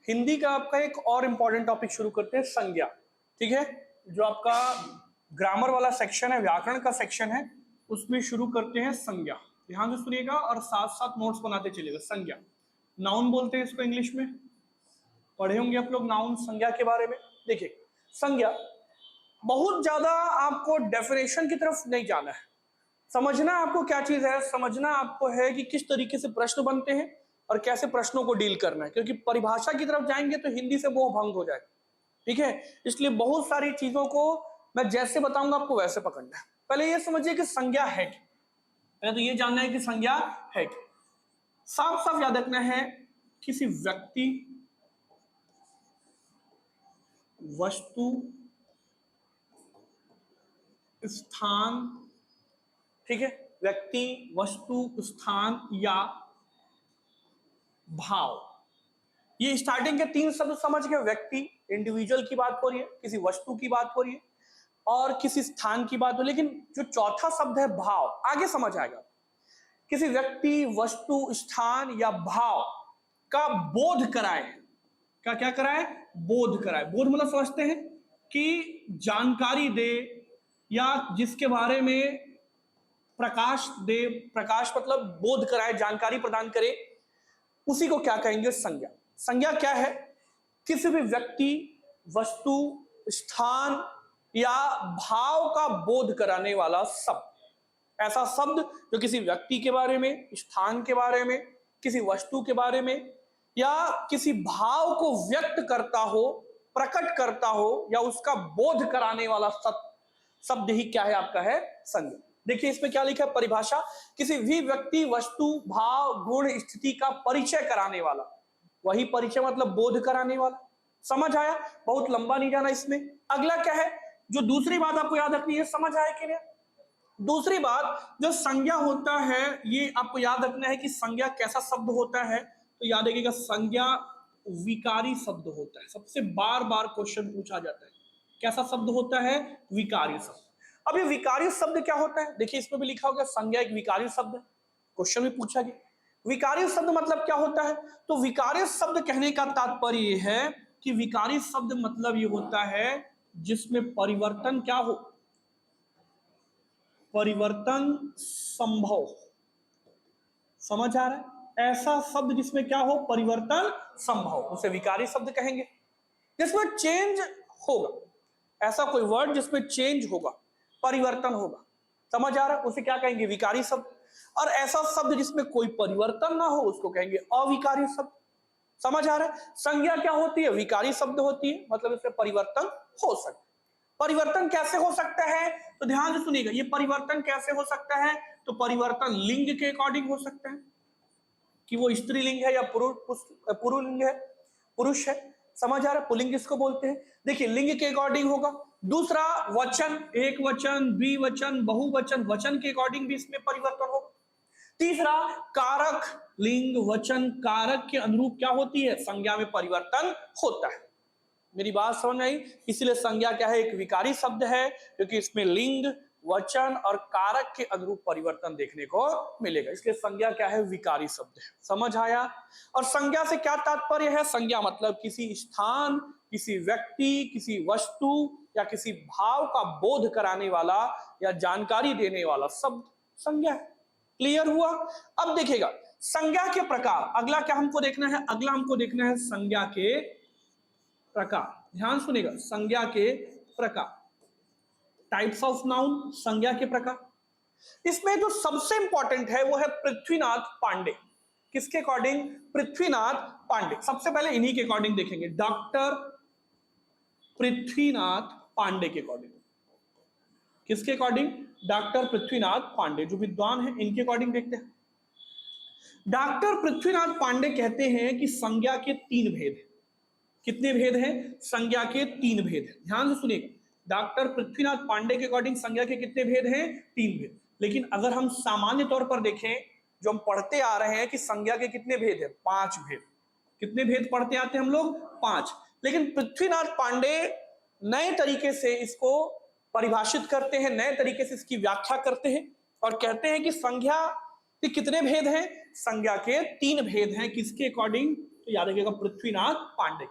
हिंदी का आपका एक और इंपॉर्टेंट टॉपिक शुरू करते हैं, संज्ञा। ठीक है, जो आपका ग्रामर वाला सेक्शन है, व्याकरण का सेक्शन है, उसमें शुरू करते हैं संज्ञा। ध्यान से सुनिएगा और साथ साथ नोट्स बनाते चलिएगा। संज्ञा, नाउन बोलते हैं इसको इंग्लिश में, पढ़े होंगे आप लोग नाउन संज्ञा के बारे में। देखिए, संज्ञा बहुत ज्यादा आपको डेफिनेशन की तरफ नहीं जाना है, समझना आपको क्या चीज है, समझना आपको है कि किस तरीके से प्रश्न बनते हैं और कैसे प्रश्नों को डील करना है, क्योंकि परिभाषा की तरफ जाएंगे तो हिंदी से मोह भंग हो जाएगा। ठीक है, इसलिए बहुत सारी चीजों को मैं जैसे बताऊंगा आपको वैसे पकड़ना है। पहले ये समझिए कि संज्ञा है क्या, पहले तो ये जानना है कि संज्ञा है क्या। साफ साफ याद रखना है, किसी व्यक्ति, वस्तु, स्थान, ठीक है, व्यक्ति, वस्तु, स्थान या भाव। ये स्टार्टिंग के तीन शब्द समझ गए। व्यक्ति, इंडिविजुअल की बात हो रही है, किसी वस्तु की बात हो रही है और किसी स्थान की बात हो, लेकिन जो चौथा शब्द है भाव, आगे समझ आएगा। किसी व्यक्ति, वस्तु, स्थान या भाव का बोध कराए, क्या कराए, बोध कराए। बोध मतलब समझते हैं कि जानकारी दे या जिसके बारे में प्रकाश दे, प्रकाश मतलब बोध कराए, जानकारी प्रदान करे, उसी को क्या कहेंगे, संज्ञा। संज्ञा क्या है, किसी भी व्यक्ति, वस्तु, स्थान या भाव का बोध कराने वाला शब्द। ऐसा शब्द जो किसी व्यक्ति के बारे में, स्थान के बारे में, किसी वस्तु के बारे में या किसी भाव को व्यक्त करता हो, प्रकट करता हो या उसका बोध कराने वाला शब्द ही क्या है, आपका है संज्ञा। देखिए इसमें क्या लिखा है, परिभाषा, किसी भी व्यक्ति, वस्तु, भाव, गुण, स्थिति का परिचय कराने वाला। वही परिचय मतलब बोध कराने वाला। समझ आया, बहुत लंबा नहीं जाना इसमें। अगला क्या है, जो दूसरी बात आपको याद रखनी है, समझ आया कि नहीं? दूसरी बात, जो संज्ञा होता है, ये आपको याद रखना है कि संज्ञा कैसा शब्द होता है। तो याद रखिएगा, संज्ञा विकारी शब्द होता है। सबसे बार बार क्वेश्चन पूछा जाता है, कैसा शब्द होता है, विकारी शब्द। अब ये विकारी शब्द क्या होता है, देखिए इसमें भी लिखा होगा संज्ञा एक विकारी शब्द है, क्वेश्चन में पूछा गया विकारी शब्द मतलब क्या होता है। तो विकारी शब्द कहने का तात्पर्य ये है कि विकारी शब्द मतलब ये होता है जिसमें परिवर्तन क्या हो, परिवर्तन संभव। समझ आ रहा है, ऐसा शब्द जिसमें क्या हो, परिवर्तन संभव, उसे विकारी शब्द कहेंगे। जिसमें चेंज होगा, ऐसा कोई वर्ड जिसमें चेंज होगा, परिवर्तन होगा, समझ आ रहा है, उसे क्या कहेंगे, विकारी शब्द। और ऐसा शब्द जिसमें कोई परिवर्तन ना हो, उसको कहेंगे अविकारी शब्द। समझ आ रहा है, संज्ञा क्या होती है, विकारी शब्द होती है, मतलब इसमें परिवर्तन हो सकता है। परिवर्तन कैसे हो सकता है, तो ध्यान से सुनिएगा, ये परिवर्तन कैसे हो सकता है, तो परिवर्तन लिंग के अकॉर्डिंग हो सकता है कि वो स्त्रीलिंग है या पुरुलिंग है, पुरुष है। समझ आ रहा है, पुल्लिंग किसको बोलते हैं, देखिए लिंग के अकॉर्डिंग होगा। दूसरा, वचन, एक वचन, द्विवचन, बहुवचन, वचन के अकॉर्डिंग भी इसमें परिवर्तन होगा। तीसरा, कारक, लिंग, वचन, कारक के अनुरूप क्या होती है, संज्ञा में परिवर्तन होता है। मेरी बात समझ आई, इसलिए संज्ञा क्या है, एक विकारी शब्द है, क्योंकि इसमें लिंग, वचन और कारक के अनुरूप परिवर्तन देखने को मिलेगा, इसलिए संज्ञा क्या है, विकारी शब्द है। समझ आया। और संज्ञा से क्या तात्पर्य है, संज्ञा मतलब किसी स्थान, किसी व्यक्ति, किसी वस्तु या किसी भाव का बोध कराने वाला या जानकारी देने वाला शब्द संज्ञा है। क्लियर हुआ। अब देखिएगा संज्ञा के प्रकार, अगला क्या हमको देखना है, अगला हमको देखना है संज्ञा के प्रकार। ध्यान सुनिएगा, संज्ञा के प्रकार, टाइप्स ऑफ नाउन, संज्ञा के प्रकार। इसमें जो सबसे इंपॉर्टेंट है वो है पृथ्वीनाथ पांडे। किसके अकॉर्डिंग, पृथ्वीनाथ पांडे। सबसे पहले इन्हीं के अकॉर्डिंग देखेंगे, डॉक्टर पृथ्वीनाथ पांडे के अकॉर्डिंग। किसके अकॉर्डिंग, डॉक्टर पृथ्वीनाथ पांडे, जो विद्वान है इनके अकॉर्डिंग देखते हैं। डॉक्टर पृथ्वीनाथ पांडे कहते हैं कि संज्ञा के तीन भेद हैं। कितने भेद हैं, संज्ञा के तीन भेद हैं। ध्यान से सुनिएगा, डॉक्टर पृथ्वीनाथ पांडे के अकॉर्डिंग संज्ञा के कितने भेद हैं, तीन भेद। लेकिन अगर हम सामान्य तौर पर देखें, जो हम पढ़ते आ रहे हैं कि संज्ञा के कितने भेद हैं, पांच भेद। कितने भेद पढ़ते आते हैं हम लोग, पांच। लेकिन पृथ्वीनाथ पांडे नए तरीके से इसको परिभाषित करते हैं, नए तरीके से इसकी व्याख्या करते हैं और कहते हैं कि संज्ञा के कितने भेद हैं, संज्ञा के तीन भेद हैं। किसके अकॉर्डिंग, तो याद रखिएगा पृथ्वीनाथ पांडे।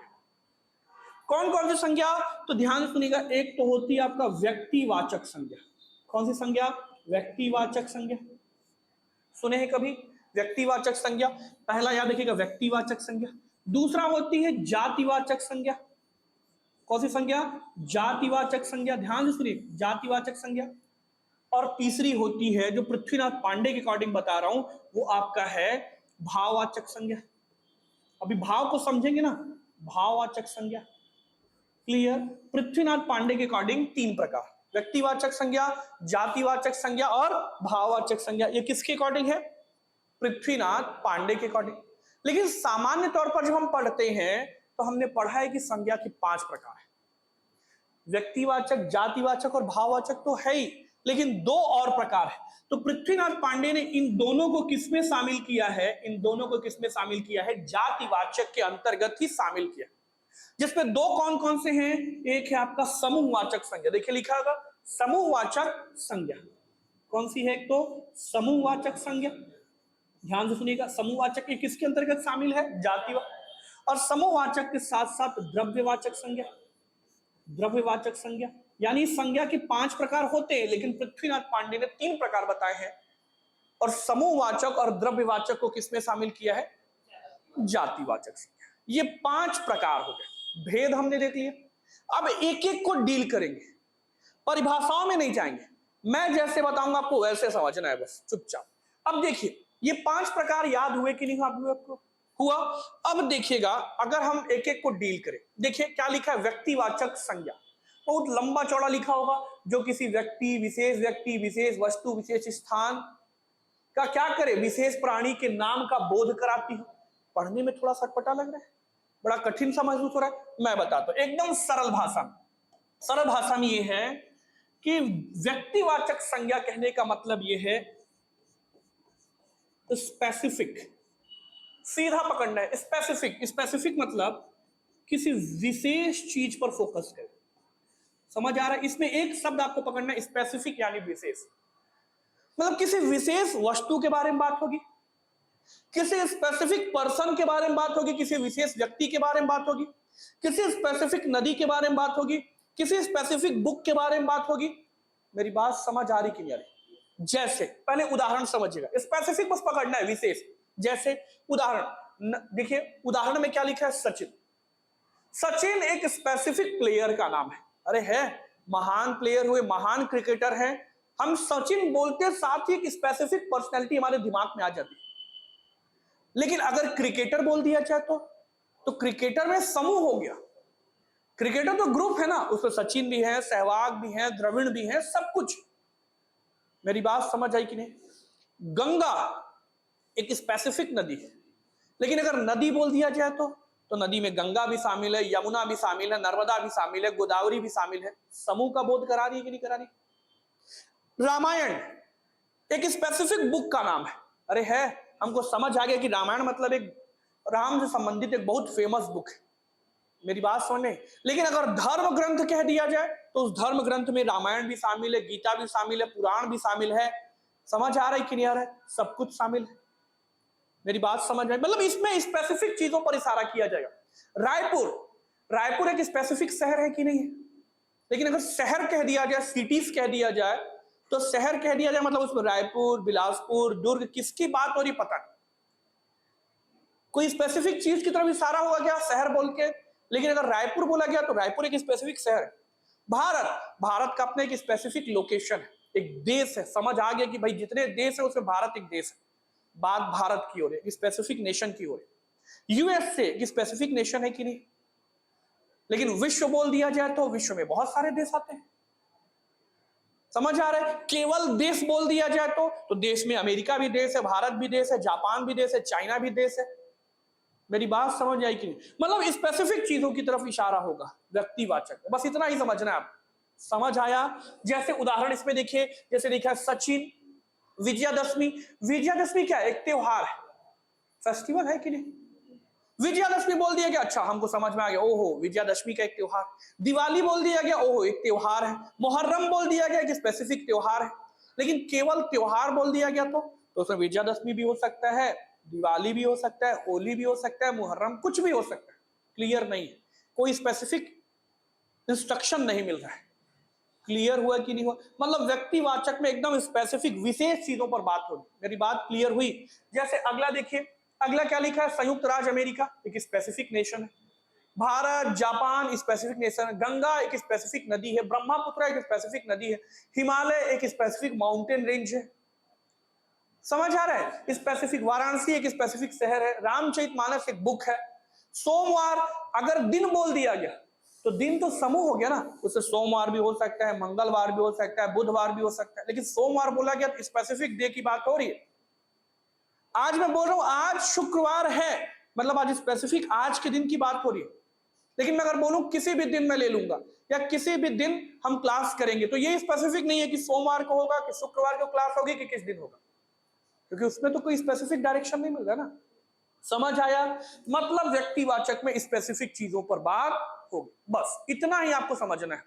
कौन कौन सी संज्ञा, तो ध्यान से सुनिएगा, एक तो होती है आपका व्यक्तिवाचक संज्ञा। कौन सी संज्ञा? व्यक्तिवाचक संज्ञा। सुने हैं कभी व्यक्तिवाचक संज्ञा? पहला याद रखिएगा व्यक्तिवाचक संज्ञा। दूसरा होती है जातिवाचक संज्ञा। कौन सी संज्ञा? जातिवाचक संज्ञा। ध्यान से सुनिए, जातिवाचक संज्ञा। और तीसरी होती है जो पृथ्वीनाथ पांडे के अकॉर्डिंग बता रहा हूं, वो आपका है भाववाचक संज्ञा। अभी भाव को समझेंगे ना, भाववाचक संज्ञा। क्लियर? पृथ्वीनाथ पांडे के अकॉर्डिंग तीन प्रकार, व्यक्तिवाचक संज्ञा, जातिवाचक संज्ञा और भाववाचक संज्ञा। ये किसके अकॉर्डिंग है? पृथ्वीनाथ पांडे के अकॉर्डिंग। लेकिन सामान्य तौर पर जब हम पढ़ते हैं तो हमने पढ़ा है कि संज्ञा की 5 प्रकार है। व्यक्तिवाचक, जातिवाचक और भाववाचक तो है ही, लेकिन 2 और प्रकार है। तो पृथ्वीनाथ पांडे ने इन दोनों को किसमें शामिल किया है? इन दोनों को किसमें शामिल किया है? जातिवाचक के अंतर्गत ही शामिल किया, जिसमें 2 कौन कौन से हैं? एक है आपका समूहवाचक संज्ञा, देखिए लिखा होगा समूहवाचक संज्ञा। कौन सी है? एक तो समूहवाचक संज्ञा। ध्यान से सुनिएगा, समूहवाचक के किसके अंतर्गत शामिल है? जातिवाचक। और समूहवाचक के साथ साथ द्रव्यवाचक संज्ञा। द्रव्यवाचक संज्ञा यानी संज्ञा के 5 प्रकार होते हैं, लेकिन पृथ्वीनाथ पांडे ने 3 प्रकार बताए हैं। और समूहवाचक और द्रव्यवाचक को किसमें शामिल किया है? जातिवाचक संज्ञा। ये 5 प्रकार हो गए, भेद हमने देख लिया। अब एक एक को डील करेंगे, परिभाषाओं में नहीं जाएंगे। मैं जैसे बताऊंगा आपको वैसे समझना है, बस चुपचाप। अब देखिए, ये 5 प्रकार याद हुए कि नहीं आपको? हुआ। अब देखिएगा, अगर हम एक एक को डील करें, देखिए क्या लिखा है? व्यक्तिवाचक संज्ञा, बहुत लंबा चौड़ा लिखा होगा, जो किसी व्यक्ति, विशेष वस्तु, विशेष स्थान का क्या करे? विशेष प्राणी के नाम का बोध कराती है। पढ़ने में थोड़ा सटपटा लग रहा है, बड़ा कठिन सा महसूस हो रहा है, मैं बताता हूं एकदम सरल भाषा में। सरल भाषा में यह है कि व्यक्तिवाचक संज्ञा कहने का मतलब यह है स्पेसिफिक, सीधा पकड़ना है। स्पेसिफिक मतलब किसी विशेष चीज पर फोकस करें। समझ आ रहा है? इसमें एक शब्द आपको पकड़ना है, स्पेसिफिक यानी विशेष। मतलब किसी विशेष वस्तु के बारे में बात होगी, किसी स्पेसिफिक पर्सन के बारे में बात होगी, किसी विशेष व्यक्ति के बारे में बात होगी, किसी स्पेसिफिक नदी के बारे में बात होगी, किसी स्पेसिफिक बुक के बारे में बात होगी। मेरी बात समझ आ रही कि नहीं आ रही? जैसे पहले उदाहरण समझिएगा, स्पेसिफिक बस पकड़ना है, विशेष। जैसे उदाहरण देखिए, उदाहरण में क्या लिखा है? सचिन। सचिन एक स्पेसिफिक प्लेयर का नाम है। अरे है, महान प्लेयर हुए, महान क्रिकेटर हैं। हम सचिन बोलते साथ ही एक स्पेसिफिक पर्सनैलिटी हमारे दिमाग में आ जाती है। लेकिन अगर क्रिकेटर बोल दिया जाए तो क्रिकेटर में समूह हो गया। क्रिकेटर तो ग्रुप है ना, उसमें सचिन भी है, सहवाग भी है, द्रविड़ भी है, सब कुछ। मेरी बात समझ आई कि नहीं? गंगा एक स्पेसिफिक नदी है, लेकिन अगर नदी बोल दिया जाए तो नदी में गंगा भी शामिल है, यमुना भी शामिल है, नर्मदा भी शामिल है, गोदावरी भी शामिल है। समूह का बोध करा रही है कि नहीं करा रही? रामायण एक स्पेसिफिक बुक का नाम है। अरे है, हमको समझ आ गया कि रामायण मतलब एक राम से संबंधित एक बहुत फेमस बुक है। मेरी बात सुने, लेकिन अगर धर्म ग्रंथ कह दिया जाए तो उस धर्म ग्रंथ में रामायण भी शामिल है, गीता भी शामिल है, पुराण भी शामिल है। समझ आ रहा है कि नहीं आ रहा है? सब कुछ शामिल है। मेरी बात समझ आई? मतलब इसमें स्पेसिफिक चीजों पर इशारा किया जाएगा। रायपुर एक स्पेसिफिक शहर है कि नहीं है? लेकिन अगर शहर कह दिया जाए, सिटीज कह दिया जाए, तो शहर कह दिया जाए मतलब उसमें रायपुर, बिलासपुर, दुर्ग, किसकी बात हो रही पता नहीं। कोई स्पेसिफिक चीज की तरफ इशारा हुआ गया शहर बोल के। लेकिन अगर रायपुर बोला गया तो रायपुर एक स्पेसिफिक शहर है। भारत का अपना एक स्पेसिफिक लोकेशन है, एक देश है। समझ आ गया कि भाई जितने देश है उसमें भारत एक देश है। बात भारत की हो रही है, स्पेसिफिक नेशन की हो रही है। यूएसए एक स्पेसिफिक नेशन है कि नहीं? लेकिन विश्व बोल दिया जाए तो विश्व में बहुत सारे देश आते हैं। समझ आ रहा है? केवल देश बोल दिया जाए तो देश में अमेरिका भी देश है, भारत भी देश है, जापान भी देश है, चाइना भी देश है। मेरी बात समझ आई कि नहीं? मतलब स्पेसिफिक चीजों की तरफ इशारा होगा व्यक्तिवाचक। बस इतना ही समझना है। आप समझ आया? जैसे उदाहरण इसमें देखिए, जैसे लिखा है सचिन, विजयादशमी। विजयादशमी क्या है? एक त्योहार है, फेस्टिवल है कि नहीं? विजयादशमी बोल दिया गया, अच्छा हमको समझ में आ गया, ओहो विजयादशमी का एक त्योहार। दिवाली बोल दिया गया, ओहो एक त्योहार है। मुहर्रम बोल दिया गया कि स्पेसिफिक त्योहार है। लेकिन केवल त्योहार बोल दिया गया तो उसमें विजयादशमी भी हो सकता है, दिवाली भी हो सकता है, होली भी हो सकता है, मुहर्रम, कुछ भी हो सकता है, क्लियर नहीं है, कोई स्पेसिफिक इंस्ट्रक्शन नहीं मिल रहा है। क्लियर हुआ कि नहीं हुआ? मतलब व्यक्तिवाचक में एकदम स्पेसिफिक विशेष चीजों पर बात होगी। मेरी बात क्लियर हुई? जैसे अगला देखिए, अगला क्या लिखा है? संयुक्त राज्य अमेरिका एक स्पेसिफिक नेशन है, भारत, जापान स्पेसिफिक नेशन है, गंगा एक स्पेसिफिक नदी है, ब्रह्मपुत्र एक स्पेसिफिक नदी है, हिमालय एक स्पेसिफिक माउंटेन रेंज है। समझ आ रहा है? स्पेसिफिक वाराणसी एक स्पेसिफिक शहर है, रामचरितमानस एक बुक है। सोमवार अगर दिन बोल दिया गया तो दिन तो समूह हो गया ना, उससे सोमवार भी हो सकता है, मंगलवार भी हो सकता है, बुधवार भी हो सकता है, लेकिन सोमवार बोला गया तो स्पेसिफिक डे की बात हो रही है। आज मैं बोल रहा हूं आज शुक्रवार है, मतलब आज स्पेसिफिक आज के दिन की बात हो रही है। लेकिन मैं अगर बोलूं किसी भी दिन मैं ले लूंगा या किसी भी दिन हम क्लास करेंगे, तो ये स्पेसिफिक नहीं है कि सोमवार को होगा, कि शुक्रवार को क्लास होगी, कि किस दिन होगा, क्योंकि उसमें तो कोई स्पेसिफिक डायरेक्शन नहीं मिल रहा ना। समझ आया? मतलब व्यक्तिवाचक में स्पेसिफिक चीजों पर बात होगी, बस इतना ही आपको समझना है।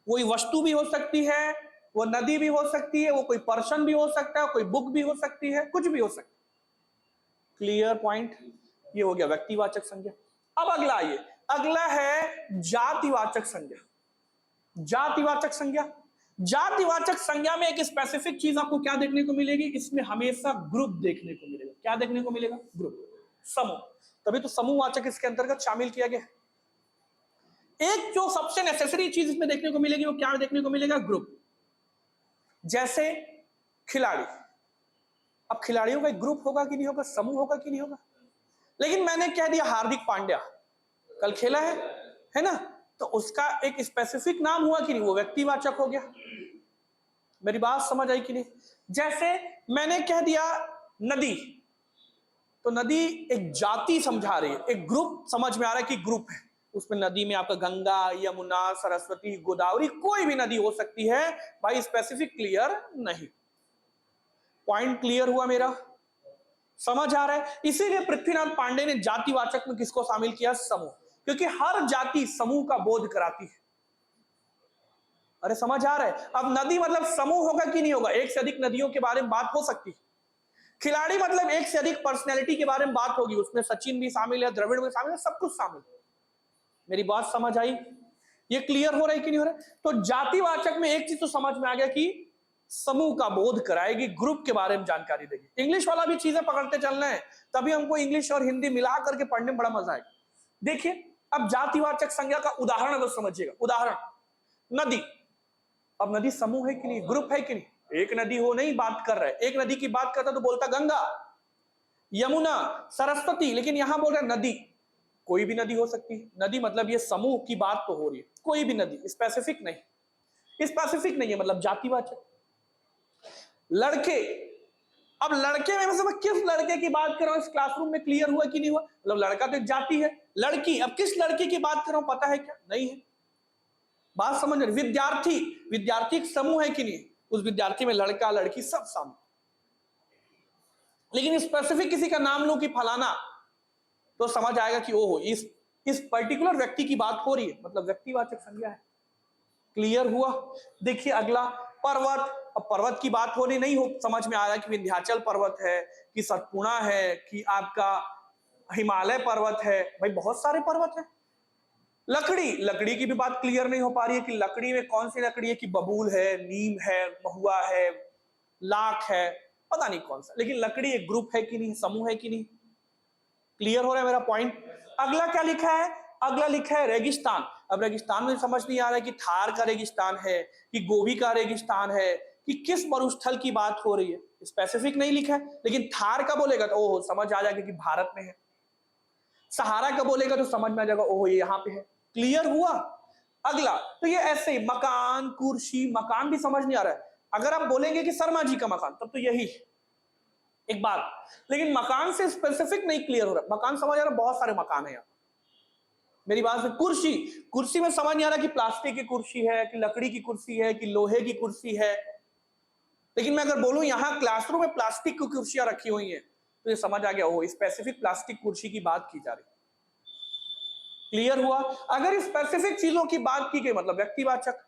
कोई वस्तु भी हो सकती है, वो नदी भी हो सकती है, वो कोई पर्सन भी हो सकता है, कोई बुक भी हो सकती है, कुछ भी हो सकता है। Clear point? ये हो गया व्यक्तिवाचक संज्ञा। अब अगला आइए, अगला है जातिवाचक संज्ञा। जातिवाचक संज्ञा, जातिवाचक संज्ञा में एक स्पेसिफिक चीज आपको क्या देखने को मिलेगी? इसमें हमेशा ग्रुप देखने को मिलेगा। क्या देखने को मिलेगा? ग्रुप, समूह। तभी तो समूहवाचक इसके अंतर्गत शामिल किया गया। एक जो सबसे नेसेसरी चीज इसमें देखने को मिलेगी वो क्या देखने को मिलेगा? ग्रुप। जैसे खिलाड़ी, अब खिलाड़ियों का एक ग्रुप होगा कि नहीं होगा? समूह होगा कि नहीं होगा? लेकिन मैंने कह दिया हार्दिक पांड्या कल खेला है ना, तो उसका एक स्पेसिफिक नाम हुआ कि नहीं? वो व्यक्तिवाचक हो गया। मेरी बात समझ आई कि नहीं? जैसे मैंने कह दिया नदी, तो नदी एक जाति समझा रही है, एक ग्रुप समझ में आ रहा है कि ग्रुप है। उसमें नदी में आपका गंगा, यमुना, सरस्वती, गोदावरी, कोई भी नदी हो सकती है भाई, स्पेसिफिक क्लियर नहीं। पॉइंट क्लियर हुआ मेरा? समझ आ रहा है? इसीलिए पृथ्वीनाथ पांडे ने जातिवाचक में किसको शामिल किया? समूह, क्योंकि हर जाति समूह का बोध कराती है। अरे समझ आ रहा है? अब नदी मतलब समूह होगा कि नहीं होगा? एक से अधिक नदियों के बारे में बात हो सकती है। खिलाड़ी मतलब एक से अधिक पर्सनैलिटी के बारे में बात होगी, उसमें सचिन भी शामिल है, द्रविड़ भी शामिल है, सब कुछ शामिल है। मेरी बात समझ आई? ये क्लियर हो रहा है कि नहीं हो रहा है? तो जातिवाचक में एक चीज तो समझ में आ गया कि समूह का बोध कराएगी, ग्रुप के बारे में जानकारी देगी। इंग्लिश वाला भी चीजें पकड़ते चलना है, तभी हमको इंग्लिश और हिंदी मिला करके पढ़ने में बड़ा मजा आएगा। देखिए, अब जातिवाचक संज्ञा का उदाहरण अगर समझिएगा, उदाहरण नदी। अब नदी समूह है कि नहीं? ग्रुप है कि नहीं? एक नदी हो नहीं बात कर रहे, एक नदी की बात करता तो बोलता गंगा, यमुना, सरस्वती, लेकिन यहां बोल रहे नदी। कोई भी नदी हो सकती है। नदी मतलब ये समूह की बात तो हो रही है, कोई भी नदी, स्पेसिफिक नहीं। स्पेसिफिक नहीं है मतलब जातिवाचक। लड़के, अब लड़के में मैं किस लड़के की बात कर रहा हूं? इस क्लासरूम में क्लियर हुआ कि नहीं हुआ? मतलब लड़का तो एक जाति है। लड़की, अब किस लड़की की बात कर रहा हूं पता है क्या? नहीं है। बात समझ रहे? विद्यार्थी, विद्यार्थी एक समूह है कि नहीं? उस विद्यार्थी में लड़का लड़की सब शामिल। लेकिन स्पेसिफिक किसी का नाम लूं कि फलाना, तो समझ आएगा कि ओहो इस पर्टिकुलर व्यक्ति की बात हो रही है, मतलब व्यक्तिवाचक संज्ञा है। क्लियर हुआ? देखिए अगला पर्वत। अब पर्वत की बात हो रही, नहीं हो समझ में आ रहा कि विंध्याचल पर्वत है, कि सतपुड़ा है, कि आपका हिमालय पर्वत है। भाई बहुत सारे पर्वत है। लकड़ी, लकड़ी की भी बात क्लियर नहीं हो पा रही है कि लकड़ी में कौन सी लकड़ी है, कि बबूल है, नीम है, महुआ है, लाख है, पता नहीं कौन सा, लेकिन लकड़ी एक ग्रुप है कि नहीं? समूह है कि नहीं? क्लियर हो रहा है मेरा पॉइंट? अगला क्या लिखा है? अगला लिखा है रेगिस्तान। अब रेगिस्तान में समझ नहीं आ रहा है कि थार का रेगिस्तान है, कि गोबी का रेगिस्तान है, कि किस मरुस्थल की बात हो रही है। स्पेसिफिक नहीं लिखा है, लेकिन थार का बोलेगा तो ओह समझ आ जाएगा कि भारत में है। सहारा का बोलेगा तो समझ में आ जाएगा ओह ये यहां पे है। क्लियर हुआ? अगला तो ये ऐसे ही मकान, कुर्सी, मकान भी समझ नहीं आ रहा है। अगर आप बोलेंगे कि शर्मा जी का मकान, तब तो यही एक बात, लेकिन मकान से स्पेसिफिक नहीं क्लियर हो रहा। मकान समझ आ रहा, बहुत सारे मकान है यहाँ। मेरी बात से कुर्सी, कुर्सी में समझ नहीं आ रहा कि प्लास्टिक की कुर्सी है, कि लकड़ी की कुर्सी है, कि लोहे की कुर्सी है। लेकिन मैं अगर बोलूं यहाँ क्लासरूम में प्लास्टिक की कुर्सियां रखी हुई हैं, तो ये समझ आ गया हो स्पेसिफिक प्लास्टिक कुर्सी की बात की जा रही। क्लियर हुआ? अगर स्पेसिफिक चीजों की बात की गई मतलब व्यक्तिवाचक,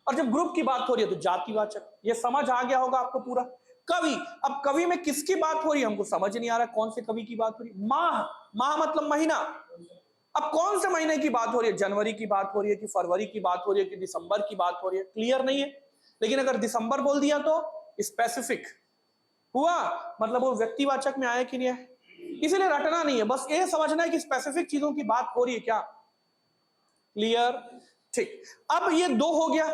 और जब ग्रुप की बात हो रही है तो जातिवाचक। ये समझ आ गया होगा आपको पूरा? कवि। अब कवि में किसकी बात हो रही है हमको समझ नहीं आ रहा, कौन से कवि की बात हो रही है। माह, माह मतलब महीना। अब कौन से महीने की बात हो रही है, जनवरी की बात हो रही है कि फरवरी की बात हो रही है कि दिसंबर की बात हो रही है, क्लियर नहीं है। लेकिन अगर दिसंबर बोल दिया तो स्पेसिफिक हुआ, मतलब वो व्यक्तिवाचक में आया कि नहीं है। इसीलिए रटना नहीं है, बस ये समझना है कि स्पेसिफिक चीजों की बात हो रही है क्या। क्लियर, ठीक। अब ये दो हो गया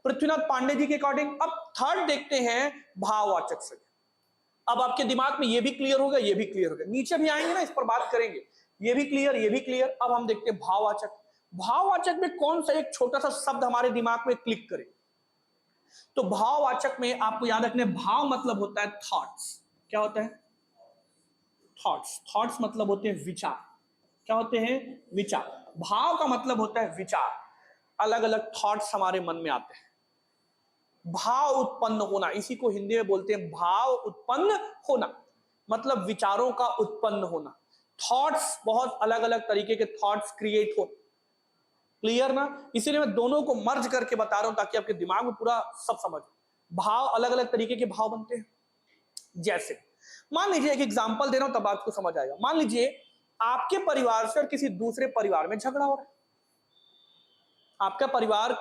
पृथ्वीनाथ पांडे जी के अकॉर्डिंग। अब थर्ड देखते हैं भाववाचक संज्ञा। अब आपके दिमाग में ये भी क्लियर होगा, ये भी क्लियर होगा, नीचे भी आएंगे ना इस पर बात करेंगे, ये भी क्लियर, ये भी क्लियर। अब हम देखते हैं भाववाचक। भाववाचक में कौन सा एक छोटा सा शब्द हमारे दिमाग में क्लिक करे, तो भाववाचक में आपको याद रखने, भाव मतलब होता है थॉट्स। क्या होता है? थॉट्स। थॉट्स मतलब होते हैं विचार। क्या होते हैं? विचार। भाव का मतलब होता है विचार। अलग अलग थॉट्स हमारे मन में आते हैं, भाव उत्पन्न होना, इसी को हिंदी में बोलते हैं भाव उत्पन्न होना, मतलब विचारों का उत्पन्न होना। थॉट्स, बहुत अलग अलग तरीके के थॉट्स क्रिएट हो। क्लियर ना? इसीलिए मैं दोनों को मर्ज करके बता रहा हूं ताकि आपके दिमाग में पूरा सब समझ। भाव, अलग अलग तरीके के भाव बनते हैं। जैसे मान लीजिए, एक एग्जांपल दे रहा हूं तब आपको समझ आएगा। मान लीजिए आपके परिवार से और किसी दूसरे परिवार में झगड़ा हो रहा है। आपका परिवार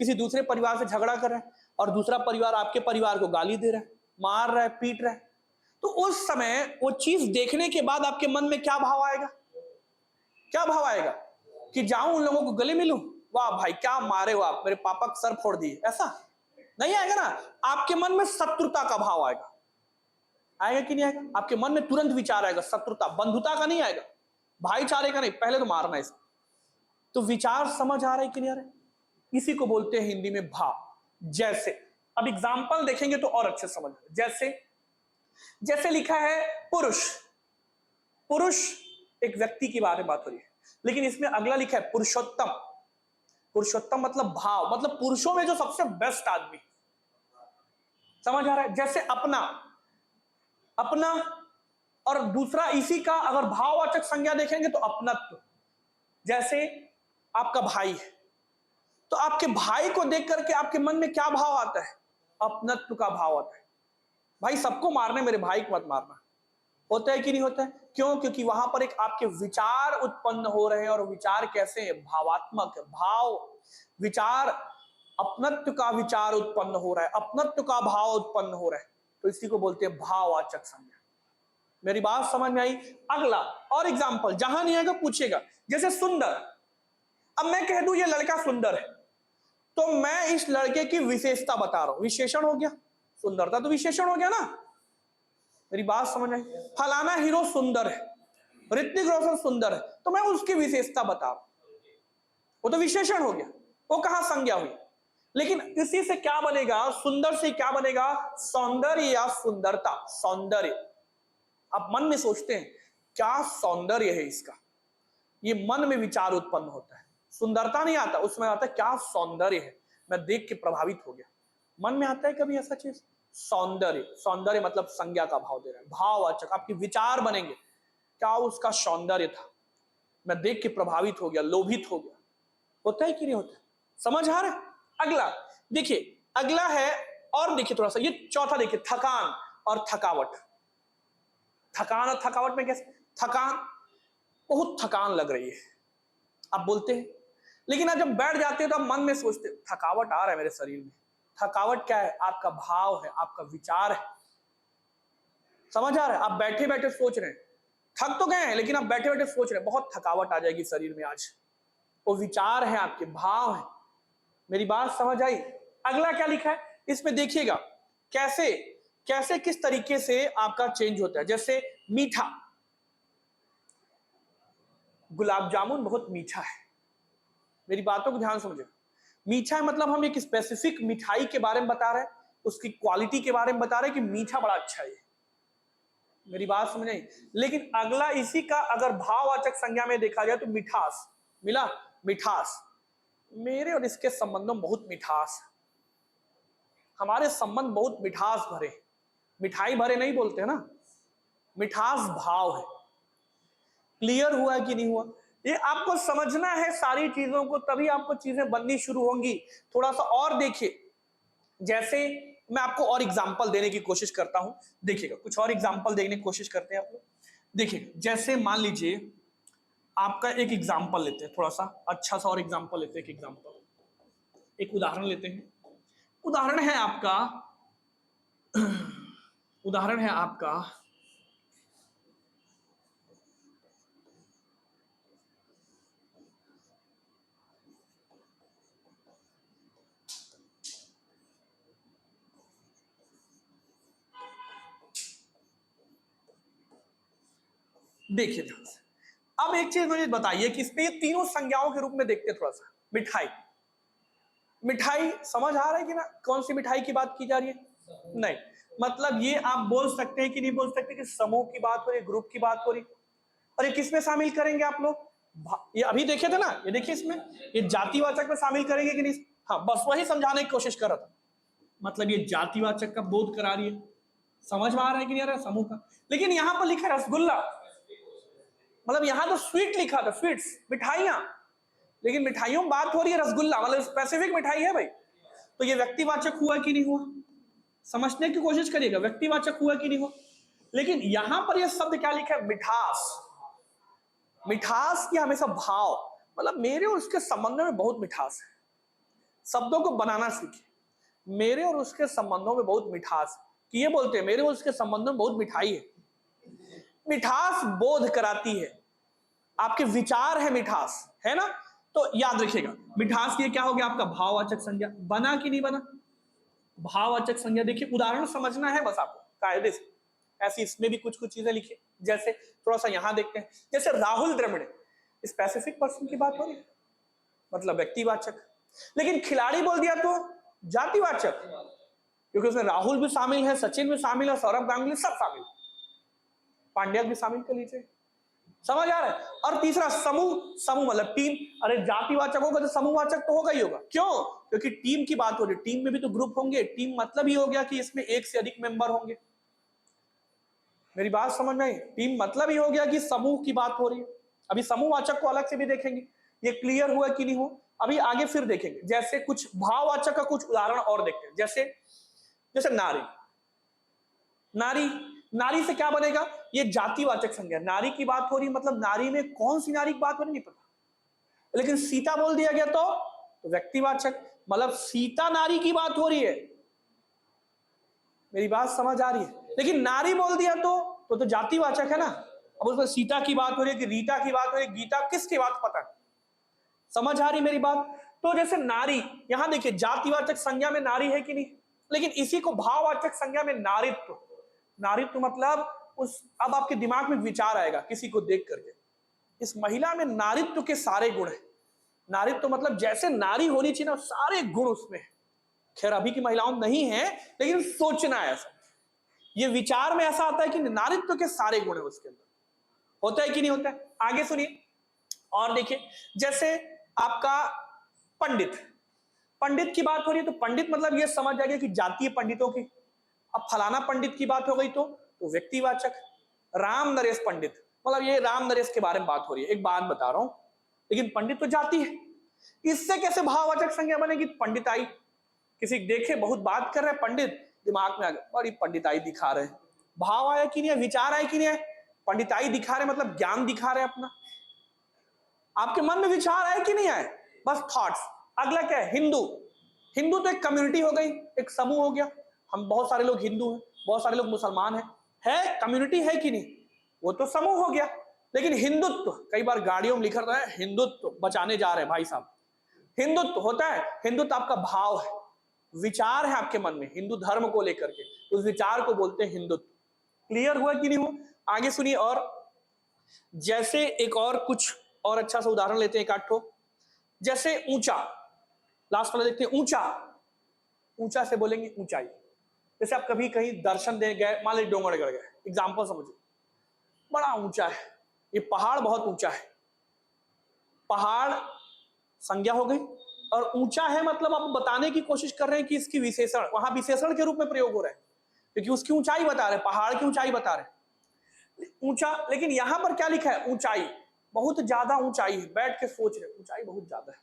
किसी दूसरे परिवार से झगड़ा कर रहा है और दूसरा परिवार आपके परिवार को गाली दे रहा है, मार रहा है, पीट रहा है। तो उस समय वो चीज देखने के बाद आपके मन में क्या भाव आएगा? क्या भाव आएगा? कि जाऊं उन लोगों को गले मिलूं, वाह भाई क्या मारे हो आप, मेरे पापा का सर फोड़ दिए, ऐसा नहीं आएगा ना। आपके मन में शत्रुता का भाव आएगा। आएगा कि नहीं आएगा? आपके मन में तुरंत विचार आएगा शत्रुता, बंधुता का नहीं आएगा, भाईचारे का नहीं, पहले तो मारना है इसको। तो विचार समझ आ रहा है कि नहीं आ रहा है? इसी को बोलते हैं हिंदी में भाव। जैसे अब एग्जांपल देखेंगे तो और अच्छे समझ। जैसे जैसे लिखा है पुरुष। पुरुष एक व्यक्ति की बारे में बात हो रही है, लेकिन इसमें अगला लिखा है पुरुषोत्तम। पुरुषोत्तम मतलब भाव, मतलब पुरुषों में जो सबसे बेस्ट आदमी। समझ आ रहा है? जैसे अपना, अपना, और दूसरा इसी का अगर भाववाचक संज्ञा देखेंगे तो अपनत्व। जैसे आपका भाई है, तो आपके भाई को देख करके आपके मन में क्या भाव आता है? अपनत्व का भाव आता है। भाई सबको मारने, मेरे भाई को मत मारना। होता है कि नहीं होता है? क्यों? क्योंकि वहां पर एक आपके विचार उत्पन्न हो रहे हैं, और विचार कैसे हैं? भावात्मक भाव, विचार, अपनत्व का विचार उत्पन्न हो रहा है, अपनत्व का भाव उत्पन्न हो रहा है, तो इसी को बोलते हैं भाववाचक संज्ञा। मेरी बात समझ में आई? अगला और एग्जाम्पल, जहां नहीं आएगा पूछेगा। जैसे सुंदर। अब मैं कह दूं ये लड़का सुंदर है, तो मैं इस लड़के की विशेषता बता रहा हूं, विशेषण हो गया। सुंदरता तो विशेषण हो गया ना। मेरी बात समझ आई? फलाना हीरो सुंदर है, ऋतिक रोशन सुंदर है, तो मैं उसकी विशेषता बता रहा हूं, वो तो विशेषण हो गया, वो कहां संज्ञा हुई। लेकिन इसी से क्या बनेगा? सुंदर से क्या बनेगा? सौंदर्य या सुंदरता। सौंदर्य। आप मन में सोचते हैं क्या सौंदर्य है इसका, ये मन में विचार उत्पन्न होता है। सुंदरता नहीं आता, उसमें आता है क्या सौंदर्य है, मैं देख के प्रभावित हो गया। मन में आता है कभी ऐसा चीज? सौंदर्य। सौंदर्य मतलब संज्ञा का भाव दे रहा है, भाववाचक। आपके विचार बनेंगे, क्या उसका सौंदर्य था, मैं देख के प्रभावित हो गया, लोभित हो गया। होता है कि नहीं होता? समझ आ रहा है? अगला देखिए, अगला है, और देखिए थोड़ा सा, ये चौथा देखिए, थकान और थकावट। थकान और थकावट में कैसे? थकान, बहुत थकान लग रही है, आप बोलते हैं, लेकिन आप जब बैठ जाते हैं तो आप मन में सोचते हैं थकावट आ रहा है मेरे शरीर में। थकावट क्या है? आपका भाव है, आपका विचार है। समझ आ रहा है? आप बैठे बैठे सोच रहे हैं, थक तो गए हैं, लेकिन आप बैठे बैठे सोच रहे हैं बहुत थकावट आ जाएगी शरीर में आज। वो विचार है, आपके भाव है। मेरी बात समझ आई? अगला क्या लिखा है इसमें देखिएगा, कैसे कैसे किस तरीके से आपका चेंज होता है। जैसे मीठा, गुलाब जामुन बहुत मीठा है। मेरी बातों को ध्यान समझे, मीठा है मतलब हम एक स्पेसिफिक मिठाई के बारे में बता रहे हैं, उसकी क्वालिटी के बारे में बता रहे हैं कि मीठा बड़ा अच्छा है। मेरी बात समझ आई? लेकिन अगला इसी का अगर भाववाचक संज्ञा में देखा जाए तो मिठास मिला। मिठास, मेरे और इसके संबंधों में बहुत मिठास है, हमारे संबंध बहुत मिठास भरे, मिठाई भरे नहीं बोलते हैं ना, मिठास भाव है। क्लियर हुआ है कि नहीं हुआ? ये आपको समझना है सारी चीजों को, तभी आपको चीजें बननी शुरू होंगी। थोड़ा सा और देखिए, जैसे मैं आपको और एग्जाम्पल देने की कोशिश करता हूं, देखिएगा कुछ और एग्जाम्पल देने की कोशिश करते हैं आप लोग। देखिए जैसे मान लीजिए आपका एक एग्जाम्पल लेते हैं, थोड़ा सा अच्छा सा और एग्जाम्पल लेते हैं, एक एग्जाम्पल, एक उदाहरण लेते हैं। उदाहरण है आपका उदाहरण है आपका देखिए ध्यान से। अब एक चीज मुझे बताइए कि इसमें ये तीनों संज्ञाओं के रूप में देखते हैं थोड़ा सा। मिठाई, मिठाई समझ आ रहा है कि ना, कौन सी मिठाई की बात की जा रही है? नहीं, मतलब ये आप बोल सकते हैं कि नहीं बोल सकते कि समूह की बात हो रही, ग्रुप की बात हो रही। और ये किस में शामिल करेंगे आप लोग? ये अभी देखे थे ना, ये देखिए इसमें ये जातिवाचक में शामिल करेंगे कि नहीं? हाँ, बस वही समझाने की कोशिश कर रहा था। मतलब ये जातिवाचक का बोध करा रही है। समझ में आ रहा है कि नहीं आ रहा है समूह का? लेकिन यहां पर लिखा है रसगुल्ला, मतलब यहां तो स्वीट लिखा था, स्वीट्स मिठाइयां, लेकिन मिठाइयों में बात हो रही है रसगुल्ला, मतलब स्पेसिफिक मिठाई है भाई। तो ये व्यक्तिवाचक हुआ कि नहीं हुआ? समझने की कोशिश करिएगा, व्यक्तिवाचक हुआ कि नहीं हुआ? लेकिन यहां पर यह शब्द क्या लिखा है? मिठास। मिठास की हमेशा भाव, मतलब मेरे और उसके संबंध में बहुत मिठास है। शब्दों को बनाना सीखे, मेरे और उसके संबंधों में बहुत मिठास, कि ये बोलते हैं मेरे और उसके संबंधों में बहुत मिठाई है। मिठास बोध कराती है, आपके विचार है मिठास, है ना? तो याद रखिएगा मिठास ये क्या हो गया आपका? भाववाचक संज्ञा। बना कि नहीं बना? भाववाचक संज्ञा। देखिए उदाहरण समझना है बस आपको कायदे से। ऐसी इसमें भी कुछ कुछ चीजें लिखिए, जैसे थोड़ा सा यहां देखते हैं, जैसे राहुल द्रविड़, स्पेसिफिक पर्सन की बात हो रही है, मतलब व्यक्तिवाचक। लेकिन खिलाड़ी बोल दिया तो जातिवाचक, क्योंकि उसमें राहुल भी शामिल है, सचिन भी शामिल है, सौरभ गांगुली सब शामिल, पांड्या भी शामिल कर लीजिए। समझ आ रहा है? और तीसरा समूह, समूह मतलब टीम। अरे जातिवाचक होगा तो समूहवाचक तो होगा ही होगा। क्यों? क्योंकि टीम की बात हो रही है, टीम में भी तो ग्रुप होंगे। टीम मतलब ही हो गया कि इसमें एक से अधिक मेंबर होंगे। मेरी बात समझ में आई? टीम मतलब ही हो गया कि समूह की बात हो रही है। अभी समूहवाचक को अलग से भी देखेंगे, ये क्लियर हुआ कि नहीं हो? अभी आगे फिर देखेंगे, जैसे कुछ भाववाचक का कुछ उदाहरण और देखते हैं। जैसे जैसे नारी, नारी, नारी से क्या बनेगा? ये जातिवाचक संज्ञा, नारी की बात हो रही, मतलब नारी में कौन सी नारी की बात हो रही नहीं पता, लेकिन सीता बोल दिया गया तो व्यक्तिवाचक, मतलब सीता नारी की बात हो रही है। मेरी बात समझ आ रही है? लेकिन नारी बोल दिया तो जातिवाचक है ना। अब उसमें सीता की बात हो रही है कि रीता की बात हो रही है, गीता किसकी बात पता है? समझ आ रही मेरी बात? तो जैसे नारी, यहां देखिए जातिवाचक संज्ञा में नारी है कि नहीं, लेकिन इसी को भाववाचक संज्ञा में नारित्व। नारित्व मतलब उस, अब आपके दिमाग में विचार आएगा किसी को देख करके, इस महिला में नारित्व के सारे गुण है। नारित्व मतलब जैसे नारी होनी चाहिए ना, सारे गुण उसमें है। खैर अभी की महिलाओं में नहीं है, लेकिन सोचना है ऐसा, ये विचार में ऐसा आता है कि नारित्व के सारे गुण है उसके अंदर। होता है कि नहीं होता है? आगे सुनिए और देखिए, जैसे आपका पंडित, पंडित की बात हो रही है तो पंडित मतलब ये समझ जाएगा कि जातीय पंडितों की। अब फलाना पंडित की बात हो गई तो व्यक्तिवाचक। राम नरेश पंडित, मतलब ये राम नरेश के बारे में बात हो रही है, एक बात बता रहा हूं, लेकिन पंडित तो जाति है, इससे कैसे भाववाचक संज्ञा बनेगी? पंडिताई, किसी देखे बहुत बात कर रहे हैं पंडित, दिमाग में आ गया बड़ी पंडिताई दिखा रहे हैं। भाव आया कि नहीं है? विचार आया कि नहीं है? पंडिताई दिखा रहे मतलब ज्ञान दिखा रहे अपना। आपके मन में विचार आए कि नहीं आए? बस थॉट्स। अगला क्या है? हिंदू। हिंदू तो एक कम्युनिटी हो गई, एक समूह हो गया। हम बहुत सारे लोग हिंदू हैं, बहुत सारे लोग मुसलमान हैं, है कम्युनिटी है कि नहीं? वो तो समूह हो गया। लेकिन हिंदुत्व, कई बार गाड़ियों में लिखा रहता है हिंदुत्व बचाने जा रहे हैं भाई साहब। हिंदुत्व होता है, हिंदुत्व आपका भाव है, विचार है आपके मन में हिंदू धर्म को लेकर के, उस विचार को बोलते हैं हिंदुत्व। क्लियर हुआ कि नहीं हुआ? आगे सुनिए। और जैसे एक और कुछ और अच्छा सा उदाहरण लेते हैं, एक आठ ठो। जैसे ऊंचा, लास्ट वाला देखते हैं, ऊंचा। ऊंचा से बोलेंगे ऊंचाई। जैसे आप कभी कहीं दर्शन दे गए, मान लीजिए डोंगरगढ़ गए, एग्जाम्पल समझो, बड़ा ऊंचा है, ये पहाड़ बहुत ऊंचा है। पहाड़ संज्ञा हो गई, और ऊंचा है मतलब आप बताने की कोशिश कर रहे हैं कि इसकी विशेषण, वहां विशेषण के रूप में प्रयोग हो रहा है, क्योंकि उसकी ऊंचाई बता रहे हैं, पहाड़ की ऊंचाई बता रहे हैं, ऊंचा। लेकिन यहां पर क्या लिखा है? ऊंचाई, बहुत ज्यादा ऊंचाई है। बैठ के सोच रहे ऊंचाई बहुत ज्यादा है,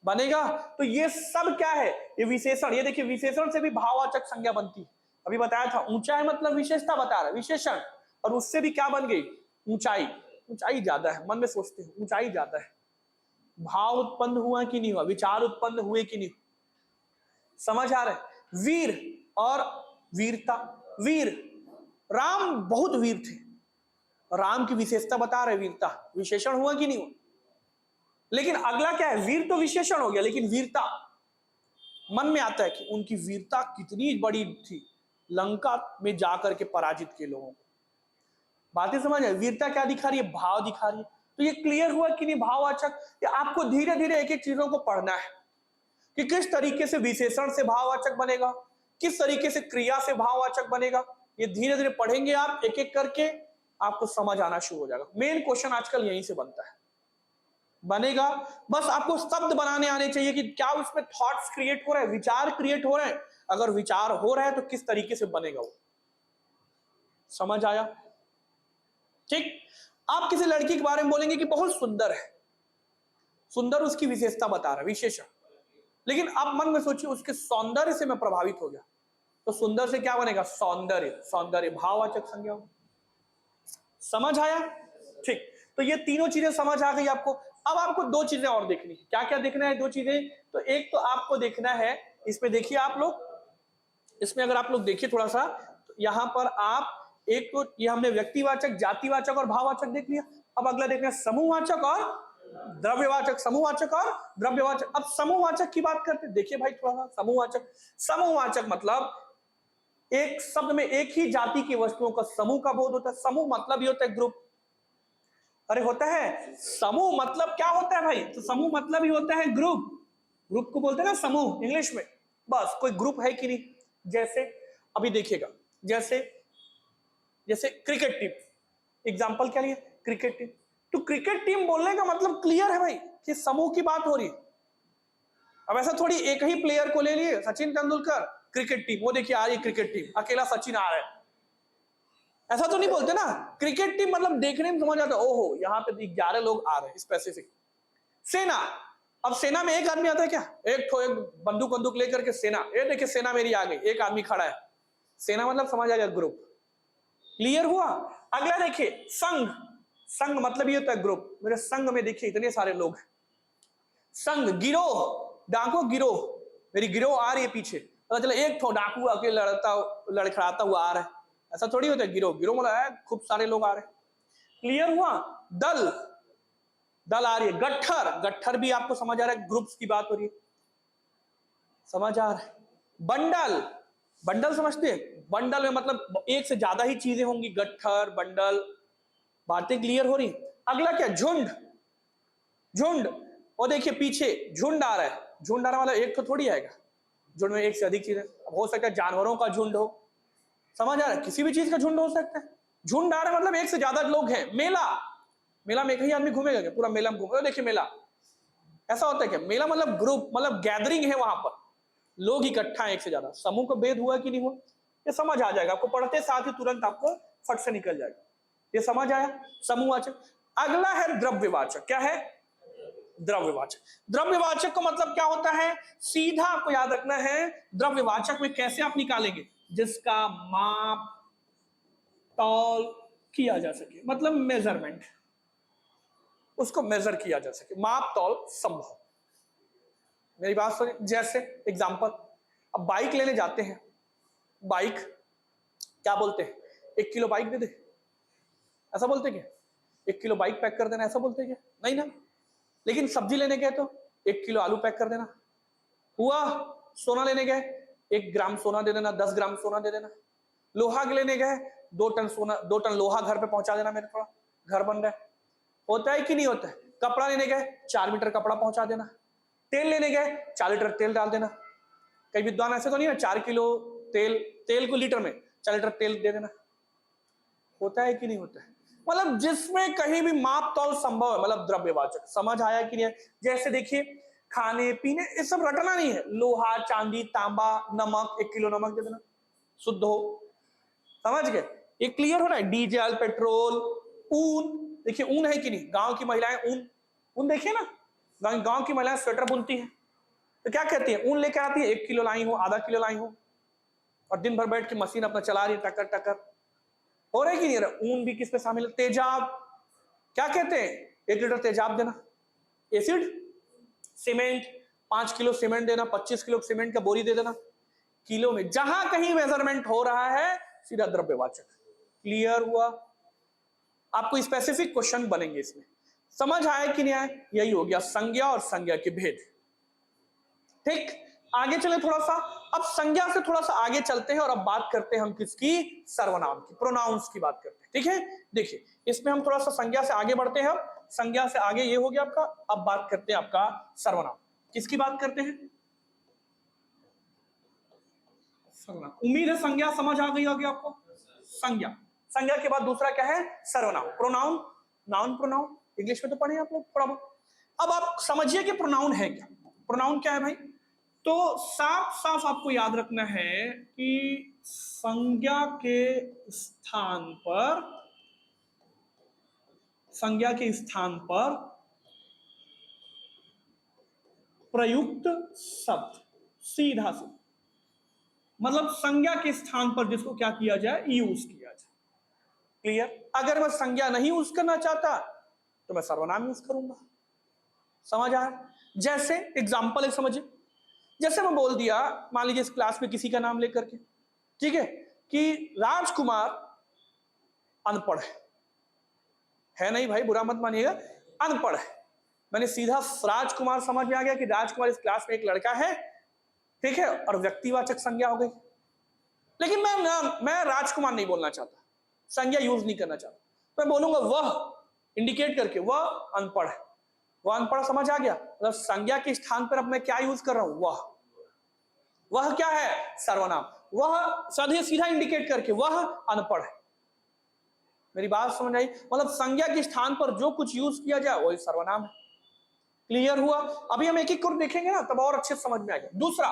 बनेगा। तो ये सब क्या है, ये विशेषण। ये देखिए विशेषण से भी भाववाचक संज्ञा बनती है। अभी बताया था ऊंचाई मतलब विशेषता बता रहा है, विशेषण। और उससे भी क्या बन गई, ऊंचाई। ऊंचाई ज्यादा है, मन में सोचते हैं ऊंचाई ज्यादा है। भाव उत्पन्न हुआ कि नहीं हुआ, विचार उत्पन्न हुए कि नहीं, समझ आ रहा है। वीर और वीरता। वीर, राम बहुत वीर थे, राम की विशेषता बता रहे, वीरता विशेषण हुआ कि नहीं हुआ। लेकिन अगला क्या है, वीर तो विशेषण हो गया, लेकिन वीरता मन में आता है कि उनकी वीरता कितनी बड़ी थी, लंका में जाकर के पराजित किए लोगों को। बातें समझ आए, वीरता क्या दिखा रही है, भाव दिखा रही है। तो ये क्लियर हुआ कि नहीं भाववाचक। ये आपको धीरे धीरे एक एक चीजों को पढ़ना है कि किस तरीके से विशेषण से भाववाचक बनेगा, किस तरीके से क्रिया से भाववाचक बनेगा। ये धीरे धीरे पढ़ेंगे आप एक एक करके, आपको समझ आना शुरू हो जाएगा। मेन क्वेश्चन आजकल यहीं से बनता है, बनेगा। बस आपको शब्द बनाने आने चाहिए कि क्या उसमें थॉट्स क्रिएट हो रहे हैं, विचार क्रिएट हो रहे हैं। अगर विचार हो रहा है तो किस तरीके से बनेगा वो, समझ आया। ठीक, आप किसी लड़की के बारे में बोलेंगे कि बहुत सुंदर है, सुंदर उसकी विशेषता बता रहा है, विशेषण। लेकिन आप मन में सोचिए उसके सौंदर्य से मैं प्रभावित हो गया, तो सुंदर से क्या बनेगा, सौंदर्य। सौंदर्य भाववाचक संज्ञा हो। समझ आया। ठीक, तो ये तीनों चीजें समझ आ गई आपको। अब आपको दो चीजें और देखनी है। क्या क्या देखना है, दो चीजें। तो एक तो आपको देखना है, इसमें देखिए आप लोग, इसमें अगर आप लोग देखिए थोड़ा सा, तो यहां पर आप एक तो ये हमने व्यक्तिवाचक, जातिवाचक और भाववाचक देख लिया। अब अगला देखना है समूहवाचक और द्रव्यवाचक। समूहवाचक और द्रव्यवाचक। अब समूहवाचक की बात करते हैं, देखिए भाई थोड़ा सा समूहवाचक। समूहवाचक मतलब एक शब्द में एक ही जाति की वस्तुओं का समूह का बोध होता है। समूह मतलब ये होता है ग्रुप। अरे होता है, समूह मतलब क्या होता है भाई, तो समूह मतलब ही होता है ग्रुप। ग्रुप को बोलते हैं ना समूह इंग्लिश में। बस कोई ग्रुप है कि नहीं। जैसे अभी देखिएगा, जैसे जैसे क्रिकेट टीम, एग्जांपल क्या लिए, क्रिकेट टीम। तो क्रिकेट टीम बोलने का मतलब क्लियर है भाई कि समूह की बात हो रही है। अब ऐसा थोड़ी एक ही प्लेयर को ले लिए, सचिन तेंदुलकर क्रिकेट टीम, वो देखिए आ रही क्रिकेट टीम, अकेला सचिन आ रहा है, ऐसा तो नहीं बोलते ना। क्रिकेट टीम मतलब देखने में समझ आता है, ओहो यहाँ पे 11 लोग आ रहे हैं स्पेसिफिक। सेना, अब सेना में एक आदमी आता है क्या, एक बंदूक बंदूक लेकर के सेना, ये देखिए सेना मेरी आ गई, एक आदमी खड़ा है। सेना मतलब समझ आ जाए ग्रुप। क्लियर हुआ। अगला देखिए संघ। संघ मतलब ये होता है ग्रुप। मेरे संघ में देखिए इतने सारे लोग हैं। संघ, गिरोह, डाकू गिरोह, मेरी गिरोह आ रही है पीछे, पता चला एक ठो डाकू आके लड़खड़ाता हुआ आ रहा है, ऐसा थोड़ी होता है। गिरोह, गिरोह मतलब है खूब सारे लोग आ रहे हैं। क्लियर हुआ। दल, दल आ रही है। गट्ठर, गट्ठर भी आपको समझ आ रहा है, ग्रुप्स की बात हो रही है, समझ आ रहा है। बंडल, बंडल समझते हैं, बंडल में मतलब एक से ज्यादा ही चीजें होंगी, गट्ठर बंडल। बातें क्लियर हो रही। अगला क्या, झुंड। झुंड, और देखिए पीछे झुंड आ रहा है। झुंड आ रहा मतलब एक तो थोड़ी आएगा, झुंड में एक से अधिक चीजें, हो सकता है जानवरों का झुंड हो, समझ आ रहा है, किसी भी चीज का झुंड हो सकता है। झुंड आ रहा है मतलब एक से ज्यादा लोग हैं। मेला, मेला में एक ही आदमी घूमेगा क्या, पूरा मेला में घूमेगा। देखिए मेला ऐसा होता है क्या, मेला मतलब ग्रुप, मतलब गैदरिंग है, वहां पर लोग इकट्ठा है एक से ज्यादा। समूह का भेद हुआ कि नहीं हुआ, ये समझ आ जाएगा आपको, पढ़ते साथ ही तुरंत आपको फट से निकल जाएगा, ये समझ आया। समूहवाचक। अगला है द्रव्यवाचक। क्या है, द्रव्यवाचक। द्रव्यवाचक का मतलब क्या होता है, सीधा आपको याद रखना है, द्रव्यवाचक में कैसे आप निकालेंगे, जिसका माप तौल किया जा सके, मतलब मेजरमेंट, उसको मेजर किया जा सके, माप तौल संभव। मेरी बात सुनिए, जैसे एग्जांपल, अब बाइक लेने जाते हैं, बाइक क्या बोलते हैं, 1 किलो बाइक दे दे, ऐसा बोलते क्या, 1 किलो बाइक पैक कर देना, ऐसा बोलते क्या, नहीं ना। लेकिन सब्जी लेने गए तो 1 किलो आलू पैक कर देना हुआ। सोना लेने गए 1 ग्राम सोना दे देना, 10 ग्राम सोना दे देना। लोहा लेने गए 2 टन सोना, 2 टन लोहा घर पे पहुंचा देना, मेरे थोड़ा घर बन रहा है। होता है कि नहीं होता है। कपड़ा लेने गए 4 मीटर कपड़ा पहुंचा देना। तेल लेने गए 4 लीटर तेल डाल देना। कई विद्वान ऐसे तो नहीं है, 4 किलो तेल, तेल को लीटर में 4 लीटर तेल दे देना। होता है कि नहीं होता है, मतलब जिसमें कहीं भी माप तौल संभव है, मतलब द्रव्यवाचक। समझ आया कि नहीं। जैसे देखिए खाने पीने ये सब रटना नहीं है, लोहा चांदी तांबा नमक, 1 किलो नमक दे देना, शुद्ध हो, समझ गए। ये क्लियर हो रहा है। डीजल पेट्रोल, ऊन, देखिए ऊन है कि नहीं, गांव की महिलाएं ऊन, ऊन देखिए ना, गांव की महिलाएं स्वेटर बुनती है तो क्या कहती है, ऊन लेकर आती है, 1 किलो लाई हो, आधा किलो लाई हो, और दिन भर बैठ के मशीन अपना चला रही है, टकर टकर हो रहा है कि नहीं रहा। ऊन भी किस पे शामिल है, तेजाब, क्या कहते हैं, 1 लीटर तेजाब देना, एसिड, सीमेंट, 5 किलो सीमेंट देना, 25 किलो सीमेंट का बोरी दे देना, किलो में जहां कहीं मेजरमेंट हो रहा है सीधा द्रव्यवाचक। क्लियर हुआ? आपको स्पेसिफिक क्वेश्चन बनेंगे इसमें, समझ आया कि नहीं आया? यही हो गया संज्ञा और संज्ञा के भेद। ठीक, आगे चले थोड़ा सा, अब संज्ञा से थोड़ा सा आगे चलते हैं और अब बात करते हैं हम किसकी, सर्वनाम की, प्रोनाउंस की बात करते हैं। ठीक है, देखिए इसमें हम थोड़ा सा संज्ञा से आगे बढ़ते हैं, संज्ञा से आगे ये हो गया आपका, अब बात करते हैं आपका सर्वनाम। किसकी बात करते हैं, सर्वनाम। उम्मीद है संज्ञा समझ आ गई होगी आपको। संज्ञा, संज्ञा के बाद दूसरा क्या है, सर्वनाम। प्रोनाउन, नाउन प्रोनाउन इंग्लिश में तो पढ़े आप लोग थोड़ा बहुत। अब आप समझिए कि प्रोनाउन है क्या। प्रोनाउन क्या है भाई, तो साफ साफ आपको याद रखना है कि संज्ञा के स्थान पर, संज्ञा के स्थान पर प्रयुक्त शब्द, सीधा से, मतलब संज्ञा के स्थान पर जिसको क्या किया जाए, यूज किया जाए। क्लियर? अगर मैं संज्ञा नहीं यूज करना चाहता तो मैं सर्वनाम यूज करूंगा। समझ आया? जैसे एग्जाम्पल एक समझिए, जैसे मैं बोल दिया, मान लीजिए इस क्लास में किसी का नाम लेकर के, ठीक है, कि राजकुमार अनपढ़ है नहीं भाई, बुरा मत मानिएगा, अनपढ़ है। मैंने सीधा राजकुमार, समझ में आ गया कि राजकुमार इस क्लास में एक लड़का है, ठीक है, और व्यक्तिवाचक संज्ञा हो गई। लेकिन मैं राजकुमार नहीं बोलना चाहता, संज्ञा यूज नहीं करना चाहता, तो मैं बोलूंगा वह, इंडिकेट करके, वह अनपढ़ है। वह अनपढ़ समझ आ गया, मतलब संज्ञा के स्थान पर अब मैं क्या यूज कर रहा हूं, वह। वह क्या है, सर्वनाम। वह सीधे सीधा इंडिकेट करके, वह अनपढ़ है। मेरी बात समझ आई? मतलब संज्ञा के स्थान पर जो कुछ यूज किया जाए वही सर्वनाम है। क्लियर हुआ? अभी हम एक एक कर देखेंगे ना, तब और अच्छे समझ में आएगा। दूसरा,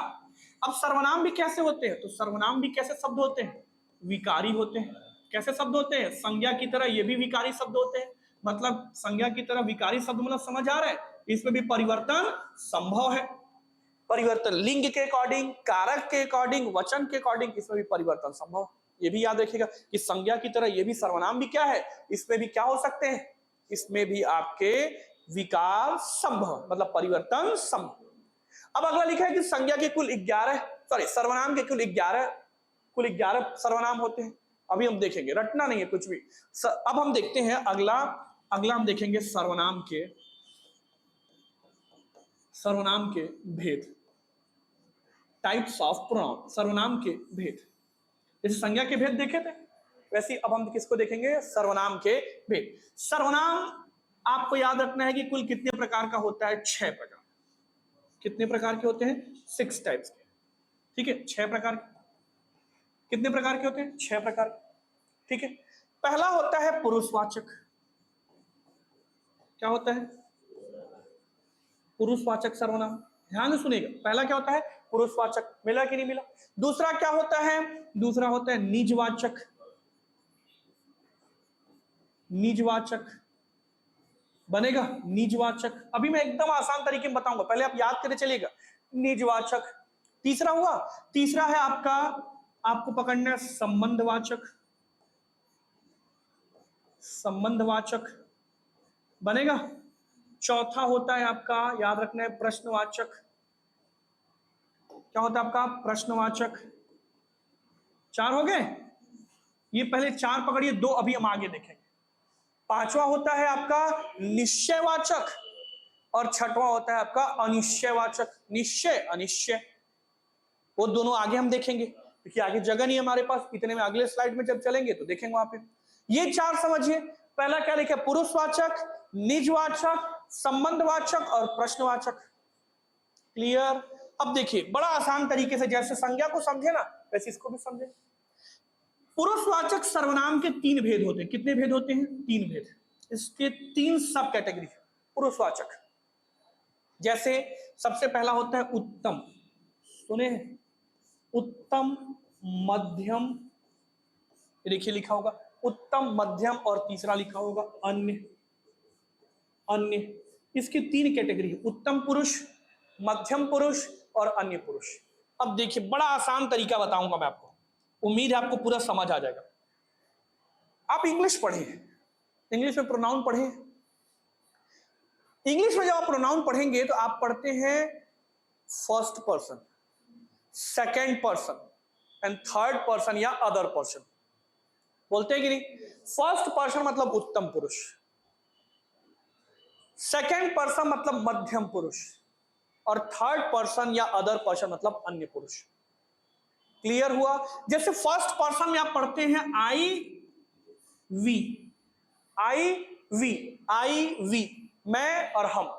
अब सर्वनाम भी कैसे होते हैं, तो सर्वनाम भी कैसे शब्द होते हैं, विकारी होते हैं। कैसे शब्द होते हैं, संज्ञा की तरह ये भी विकारी शब्द होते हैं। मतलब संज्ञा की तरह विकारी शब्द, मतलब समझ आ रहा है, इसमें भी परिवर्तन संभव है। परिवर्तन लिंग के अकॉर्डिंग, कारक के अकॉर्डिंग, वचन के अकॉर्डिंग, इसमें भी परिवर्तन संभव है। ये भी याद रखिएगा कि संज्ञा की तरह ये भी सर्वनाम भी क्या है, इसमें भी क्या हो सकते हैं, इसमें भी आपके विकार संभव, मतलब परिवर्तन संभव। अब अगला लिखा है कि संज्ञा के कुल 11, सॉरी सर्वनाम के कुल 11 सर्वनाम होते हैं। अभी हम देखेंगे, रटना नहीं है कुछ भी। अब हम देखते हैं अगला हम देखेंगे सर्वनाम के भेद, टाइप्स ऑफ प्रोनाउन, सर्वनाम के भेद। जैसे संज्ञा के भेद देखे थे, वैसे अब हम किसको देखेंगे, सर्वनाम के भेद। सर्वनाम आपको याद रखना है कि कुल कितने प्रकार का होता है, 6 प्रकार। कितने प्रकार के होते हैं, 6 टाइप्स के। ठीक है, 6 प्रकार के। कितने प्रकार के होते हैं, 6 प्रकार। ठीक है, पहला होता है पुरुषवाचक। क्या होता है, पुरुषवाचक सर्वनाम। ध्यान से सुनिएगा, पहला क्या होता है, पुरुषवाचक। मिला कि नहीं मिला? दूसरा क्या होता है, दूसरा होता है निजवाचक। निजवाचक बनेगा, निजवाचक। अभी मैं एकदम आसान तरीके में बताऊंगा, पहले आप याद करके चलिएगा। निजवाचक। तीसरा हुआ, तीसरा है आपका, आपको पकड़ना है संबंधवाचक। संबंधवाचक बनेगा। चौथा होता है आपका, याद रखना है, प्रश्नवाचक। क्या होता है आपका, प्रश्नवाचक। 4 हो गए, ये पहले 4 पकड़िए, 2 अभी हम आगे देखेंगे। पांचवा होता है आपका निश्चयवाचक, और छठवां होता है आपका अनिश्चयवाचक। निश्चय अनिश्चय, वो दोनों आगे हम देखेंगे, क्योंकि आगे जगह नहीं है हमारे पास, इतने में अगले स्लाइड में जब चलेंगे तो देखेंगे वहां पे। ये 4 समझिए। पहला क्या लिखा, पुरुषवाचक, निजवाचक, संबंधवाचक और प्रश्नवाचक। क्लियर? अब देखिए बड़ा आसान तरीके से, जैसे संज्ञा को समझे ना वैसे इसको भी समझे। पुरुषवाचक सर्वनाम के 3 भेद होते हैं। कितने भेद होते हैं, 3 भेद। इसके 3 सब कैटेगरी पुरुषवाचक। जैसे सबसे पहला होता है उत्तम, सुने, उत्तम, मध्यम, देखिए लिखा होगा उत्तम, मध्यम और तीसरा लिखा होगा अन्य। अन्य, इसकी 3 कैटेगरी है, उत्तम पुरुष, मध्यम पुरुष और अन्य पुरुष। अब देखिए बड़ा आसान तरीका बताऊंगा मैं आपको, उम्मीद है आपको पूरा समझ आ जाएगा। आप इंग्लिश पढ़े, इंग्लिश में प्रोनाउन पढ़े। इंग्लिश में जब आप प्रोनाउन पढ़ेंगे तो आप पढ़ते हैं first person, second person and third person या अदर पर्सन, बोलते हैं कि नहीं? फर्स्ट पर्सन मतलब उत्तम पुरुष, सेकंड पर्सन मतलब मध्यम पुरुष और थर्ड पर्सन या अदर पर्सन मतलब अन्य पुरुष। क्लियर हुआ? जैसे फर्स्ट पर्सन में आप पढ़ते हैं I we, I we, I we, मैं और हम।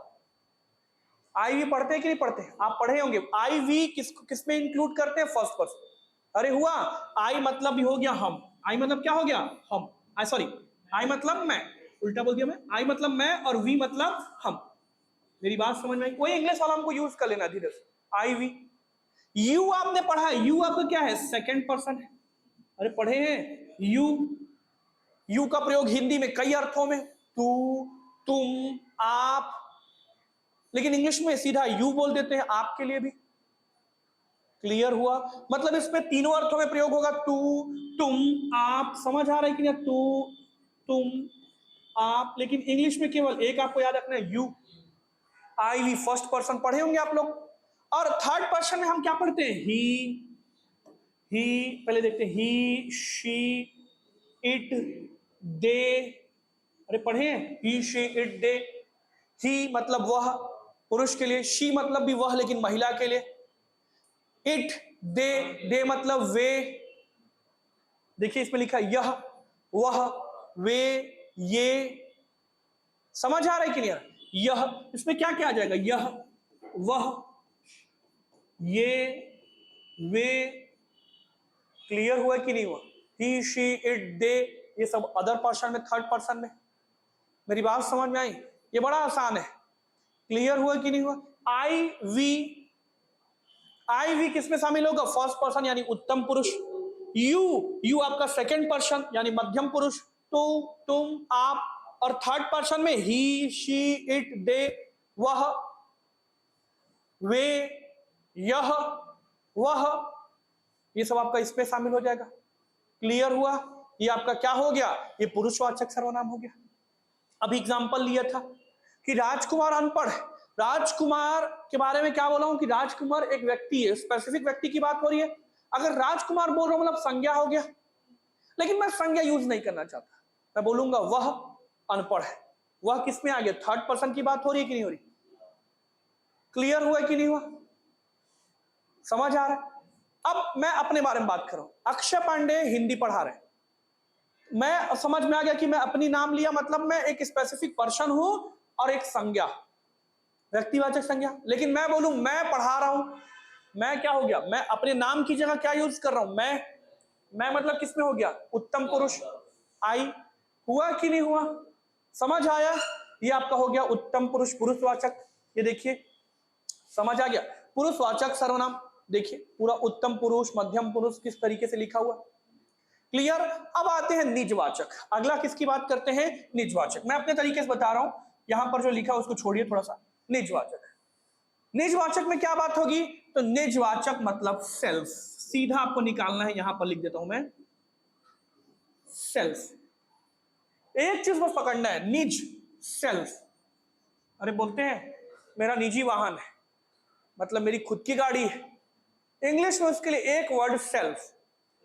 आई वी पढ़ते हैं कि नहीं पढ़ते हैं? आप पढ़े होंगे। आई वी किसमें इंक्लूड करते हैं? First person. अरे हुआ, आई मतलब भी हो गया हम, आई मतलब क्या हो गया? हम, आई सॉरी, आई मतलब मैं, उल्टा बोल दिया मैं, आई मतलब मैं और वी मतलब हम। मेरी बात समझ में आई? कोई इंग्लिश वाला हमको यूज कर लेना धीरे से। आई वी, यू आपने पढ़ा है, यू आपका क्या है? सेकंड पर्सन है। अरे पढ़े हैं यू, यू का प्रयोग हिंदी में कई अर्थों में, तू, तुम, आप, लेकिन इंग्लिश में सीधा यू बोल देते हैं आपके लिए भी। क्लियर हुआ? मतलब इसमें तीनों अर्थों में प्रयोग होगा, तू, तुम, आप। समझ आ रहा है कि नहीं? तू, तुम, आप। लेकिन इंग्लिश में केवल एक आपको याद रखना है, you. I we first person पढ़े होंगे आप लोग। और थर्ड पर्सन में हम क्या पढ़ते हैं? ही, पहले देखते हैं, ही, शी, इट, दे। अरे पढ़े हैं, ही, शी, इट, दे। ही मतलब वह, पुरुष के लिए। शी मतलब भी वह लेकिन महिला के लिए। इट, दे मतलब वे। देखिए इसमें लिखा यह, वह, वे, ये। समझ आ रहा है कि नहीं? यह, इसमें क्या क्या आ जाएगा? यह, वह, ये, वे। क्लियर हुआ कि नहीं हुआ? ही, शी, इट, दे, ये सब अदर पर्सन में, थर्ड पर्सन में। मेरी बात समझ में आई? ये बड़ा आसान है। क्लियर हुआ कि नहीं हुआ? आई वी, आई वी किसमें शामिल होगा? फर्स्ट पर्सन यानी उत्तम पुरुष। यू आपका सेकंड पर्सन यानी मध्यम पुरुष। तू, तुम, आप। और थर्ड पर्सन में ही, शी, इट, दे, वह, वे, यह, वह, ये सब आपका इसमें शामिल हो जाएगा। क्लियर हुआ? ये आपका क्या हो गया? ये पुरुषवाचक सर्वनाम हो गया। अभी एग्जांपल लिया था कि राजकुमार अनपढ़ है। राजकुमार के बारे में क्या बोला हूं कि राजकुमार एक व्यक्ति है, स्पेसिफिक व्यक्ति की बात हो रही है। अगर राजकुमार बोल रहा हूं मतलब संज्ञा हो गया, लेकिन मैं संज्ञा यूज नहीं करना चाहता, मैं बोलूंगा वह अनपढ़ है। वह किस में आ गया? थर्ड पर्सन की बात हो रही है कि नहीं हो रही? क्लियर हुआ कि नहीं हुआ? समझ आ रहा है? अब मैं अपने बारे में बात कर रहा हूं। अक्षय पांडे हिंदी पढ़ा रहे हैं, मैं समझ में आ गया कि मैं अपनी नाम लिया मतलब मैं एक स्पेसिफिक पर्सन हूं और एक संज्ञा, व्यक्तिवाचक संज्ञा। लेकिन मैं बोलूं मैं पढ़ा रहा हूं, मैं क्या हो गया? मैं अपने नाम की जगह क्या यूज कर रहा हूं? मैं मतलब किसमें हो गया? उत्तम पुरुष, आई। हुआ कि नहीं हुआ? समझ आया? ये आपका हो गया उत्तम पुरुष, पुरुषवाचक। ये देखिए समझ आ गया? पुरुषवाचक सर्वनाम देखिए पूरा उत्तम पुरुष, मध्यम पुरुष किस तरीके से लिखा हुआ। क्लियर? अब आते हैं निजवाचक। अगला किसकी बात करते हैं? निजवाचक। मैं अपने तरीके से बता रहा हूं, यहां पर जो लिखा है उसको छोड़िए थोड़ा सा। निजवाचक, निजवाचक में क्या बात होगी? तो निजवाचक मतलब सेल्फ। सीधा आपको निकालना है, यहां पर लिख देता हूं मैं, सेल्फ। एक चीज बस पकड़ना है, निज, सेल्फ। अरे बोलते हैं मेरा निजी वाहन है, मतलब मेरी खुद की गाड़ी है। इंग्लिश में उसके लिए एक वर्ड सेल्फ,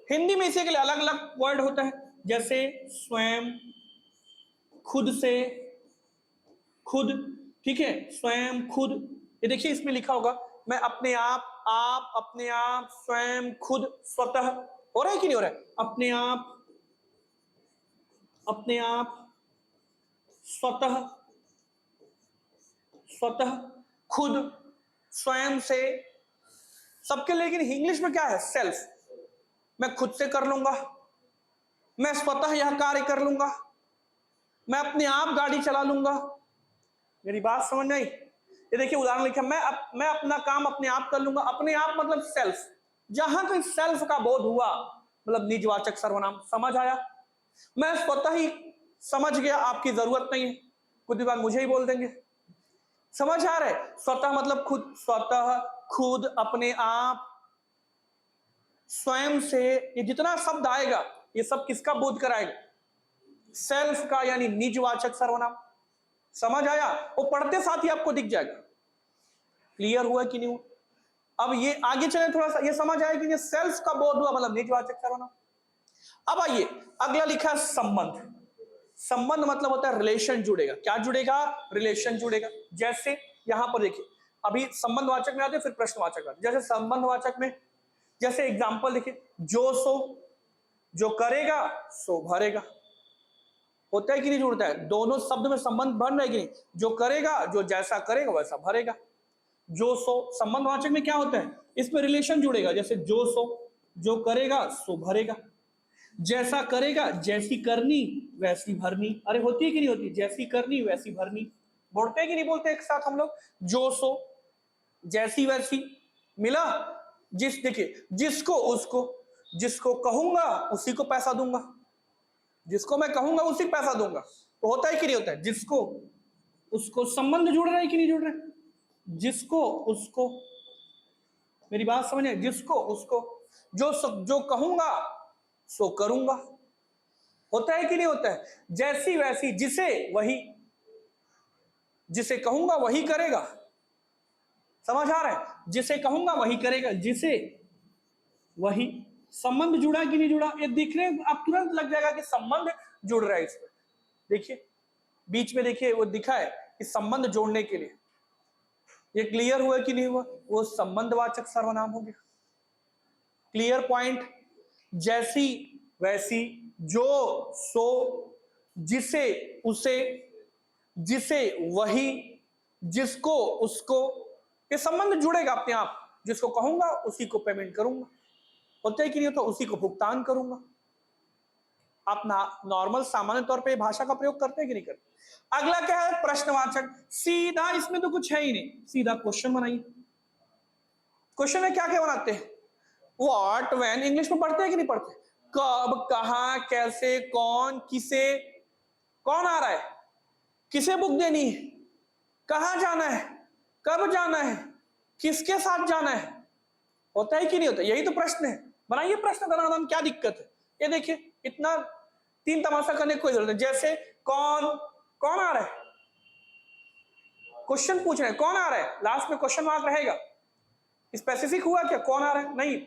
हिंदी में इसी के लिए अलग अलग वर्ड होता है, जैसे स्वयं, खुद से, खुद। ठीक है, स्वयं, खुद। ये देखिए इसमें लिखा होगा मैं अपने आप अपने आप, स्वयं, खुद, स्वतः। हो रहा है कि नहीं हो रहा है? अपने आप, स्वतः, स्वतः, खुद, स्वयं से, सबके। लेकिन इंग्लिश में क्या है? सेल्फ। मैं खुद से कर लूंगा, मैं स्वतः यह कार्य कर लूंगा, मैं अपने आप गाड़ी चला लूंगा। मेरी बात समझ नहीं? ये देखिए उदाहरण लिखा, मैं अपना काम अपने आप कर लूंगा। अपने आप मतलब सेल्फ। जहां तक सेल्फ का बोध हुआ मतलब निजवाचक सर्वनाम। समझ आया? मैं स्वतः ही समझ गया, आपकी जरूरत नहीं है, कुछ भी बात मुझे ही बोल देंगे। समझ आ रहा है? स्वतः मतलब खुद, स्वतः, खुद, अपने आप, स्वयं से, ये जितना शब्द आएगा ये सब किसका बोध कराएगा? सेल्फ का, यानी निजवाचक सर्वनाम। समझ आया? वो पढ़ते साथ ही आपको दिख जाएगा। क्लियर हुआ कि नहीं हुआ? अब ये आगे चले, थोड़ा सा ये समझ आया कि ये सेल्फ का बोध हुआ मतलब निजवाचक सर्वनाम। अब आइए, अगला लिखा है संबंध। संबंध मतलब होता है रिलेशन जुड़ेगा। क्या जुड़ेगा? रिलेशन जुड़ेगा। जैसे यहां पर देखिए, अभी संबंधवाचक में आते फिर प्रश्नवाचक आते। जैसे संबंधवाचक में, जैसे एग्जांपल देखिए, जो सो, जो करेगा सो भरेगा। होता है कि नहीं जुड़ता है? दोनों शब्द में संबंध बन रहा है कि नहीं? जो करेगा, जो जैसा करेगा वैसा भरेगा। जो सो संबंधवाचक में क्या होता है? इसमें रिलेशन जुड़ेगा। जैसे जो सो, जो करेगा सो भरेगा। जैसा करेगा, जैसी करनी वैसी भरनी। अरे होती है कि नहीं होती? जैसी करनी वैसी भरनी। बोलते हैं कि नहीं बोलते एक साथ हम लोग? जो सो, जैसी वैसी, मिला। देखिए, जिसको उसको, जिसको कहूंगा उसी को पैसा दूंगा, जिसको मैं कहूंगा उसी को पैसा दूंगा। तो होता है कि नहीं होता है? जिसको उसको, संबंध जुड़ रहा है कि नहीं जुड़ रहा है? जिसको उसको, मेरी बात समझ है? जिसको उसको, जो कहूंगा सो करूंगा। होता है कि नहीं होता है? जैसी वैसी, जिसे वही, जिसे कहूंगा वही करेगा। समझ आ रहा है? जिसे कहूंगा वही करेगा, जिसे वही। संबंध जुड़ा कि नहीं जुड़ा? ये दिखने आप तुरंत लग जाएगा कि संबंध जुड़ रहा है इसमें। देखिए बीच में, देखिए वो दिखा है कि संबंध जोड़ने के लिए। ये क्लियर हुआ कि नहीं हुआ? वो संबंधवाचक सर्वनाम हो गया। Clear point? जैसी वैसी, जो सो, जिसे उसे, जिसे वही, जिसको उसको, ये संबंध जुड़ेगा अपने आप। जिसको कहूंगा उसी को पेमेंट करूंगा। होता है कि नहीं होता? उसी को भुगतान करूंगा। आप नॉर्मल सामान्य तौर पे भाषा का प्रयोग करते हैं कि नहीं करते? अगला क्या है? प्रश्नवाचक। सीधा इसमें तो कुछ है ही नहीं, सीधा क्वेश्चन बनाइए। क्वेश्चन में क्या क्या बनाते हैं? व्हाट, व्हेन, इंग्लिश में पढ़ते हैं कि नहीं पढ़ते? कब, कहां, कैसे, कौन, किसे। कौन आ रहा है? किसे बुक देनी है? कहां जाना है? कब जाना है? किसके साथ जाना है? होता है कि नहीं होता? यही तो प्रश्न है। बनाइए प्रश्न का नाम, क्या दिक्कत है? ये देखिए, इतना तीन तमाशा करने की कोई जरूरत नहीं। जैसे कौन, कौन आ रहा है? क्वेश्चन पूछ रहे हैं, कौन आ रहा है? लास्ट में क्वेश्चन मार्क रहेगा। स्पेसिफिक हुआ क्या कौन आ रहा है? नहीं।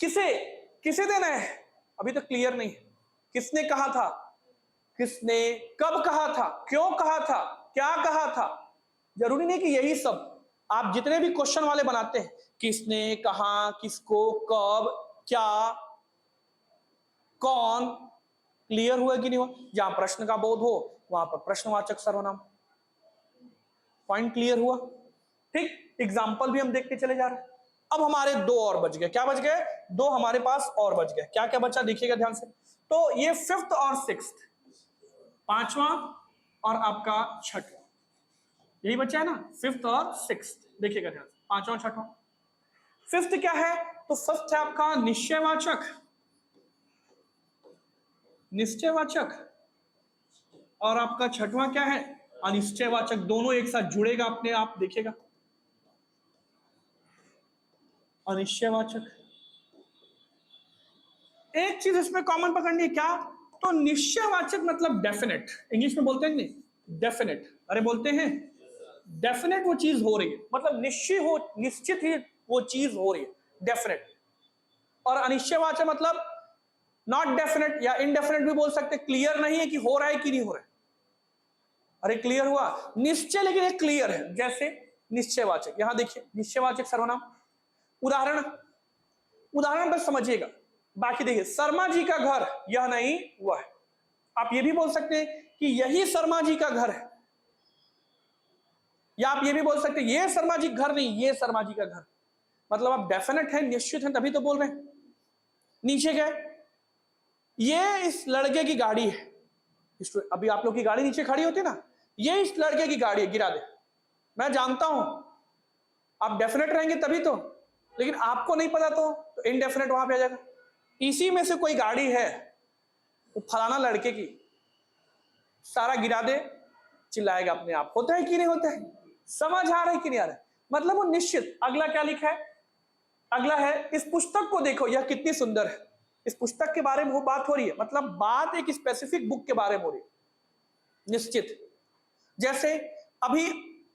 किसे, किसे देना है? अभी तो क्लियर नहीं है। किसने कहा था? किसने कब कहा था? क्यों कहा था? क्या कहा था? जरूरी नहीं कि यही सब। आप जितने भी क्वेश्चन वाले बनाते हैं, किसने, कहा, किसको, कब, क्या, कौन, क्लियर हुआ कि नहीं हुआ? जहां प्रश्न का बोध हो वहां पर प्रश्नवाचक सर्वनाम। पॉइंट क्लियर हुआ? ठीक, एग्जाम्पल भी हम देखते चले जा रहे हैं। अब हमारे दो और बच गए। क्या बच गए? दो हमारे पास और बच गए। क्या क्या बचा देखिएगा ध्यान से। तो ये फिफ्थ और सिक्स्थ, पांचवा और आपका छठवां, यही बचा है ना? फिफ्थ और सिक्स्थ, देखिएगा ध्यान से, पांचवा छठवां। फिफ्थ क्या है? तो फिफ्थ है आपका निश्चयवाचक। निश्चयवाचक। और आपका छठवां क्या है? अनिश्चयवाचक। दोनों एक साथ जुड़ेगा अपने आप, देखिएगा। अनिश्चयवाचक। एक चीज इसमें कॉमन पकड़नी है, क्या? तो निश्चयवाचक मतलब डेफिनेट। इंग्लिश में बोलते हैं नहीं, डेफिनेट। अरे बोलते हैं डेफिनेट, वो चीज हो रही है, मतलब निश्चित हो, निश्चित ही वो चीज हो रही है, डेफिनेट। और अनिश्चयवाचक मतलब नॉट डेफिनेट या इनडेफिनेट भी बोल सकते, क्लियर नहीं है कि हो रहा है कि नहीं हो रहा है। अरे क्लियर हुआ? निश्चय लेकिन एक क्लियर है। जैसे निश्चयवाचक, यहां देखिए निश्चयवाचक सर्वनाम। उदाहरण, उदाहरण बस समझिएगा, बाकी देखिए। शर्मा जी का घर यह नहीं वह है। आप ये भी बोल सकते हैं कि यही शर्मा जी का घर है, या आप ये भी बोल सकते हैं ये शर्मा जी घर नहीं, ये शर्मा जी का घर। मतलब आप डेफिनेट है, निश्चित है, तभी तो बोल रहे हैं। नीचे गए, ये इस लड़के की गाड़ी है। अभी आप लोग की गाड़ी नीचे खड़ी होती है ना, ये इस लड़के की गाड़ी है, गिरा दे। मैं जानता हूं आप डेफिनेट रहेंगे तभी तो, लेकिन आपको नहीं पता तो इनडेफिनेट वहां पे आ जाएगा। इसी में से कोई गाड़ी है, वो फलाना लड़के की, सारा गिरा दे, चिल्लाएगा अपने आप। होता है कि नहीं होता है? समझ आ रहा है कि नहीं आ रहा है? मतलब वो निश्चित। अगला क्या लिखा है? अगला है इस पुस्तक को देखो यह कितनी सुंदर है। इस पुस्तक के बारे में वो बात हो रही है, मतलब बात एक स्पेसिफिक बुक के बारे में हो रही है। निश्चित। जैसे अभी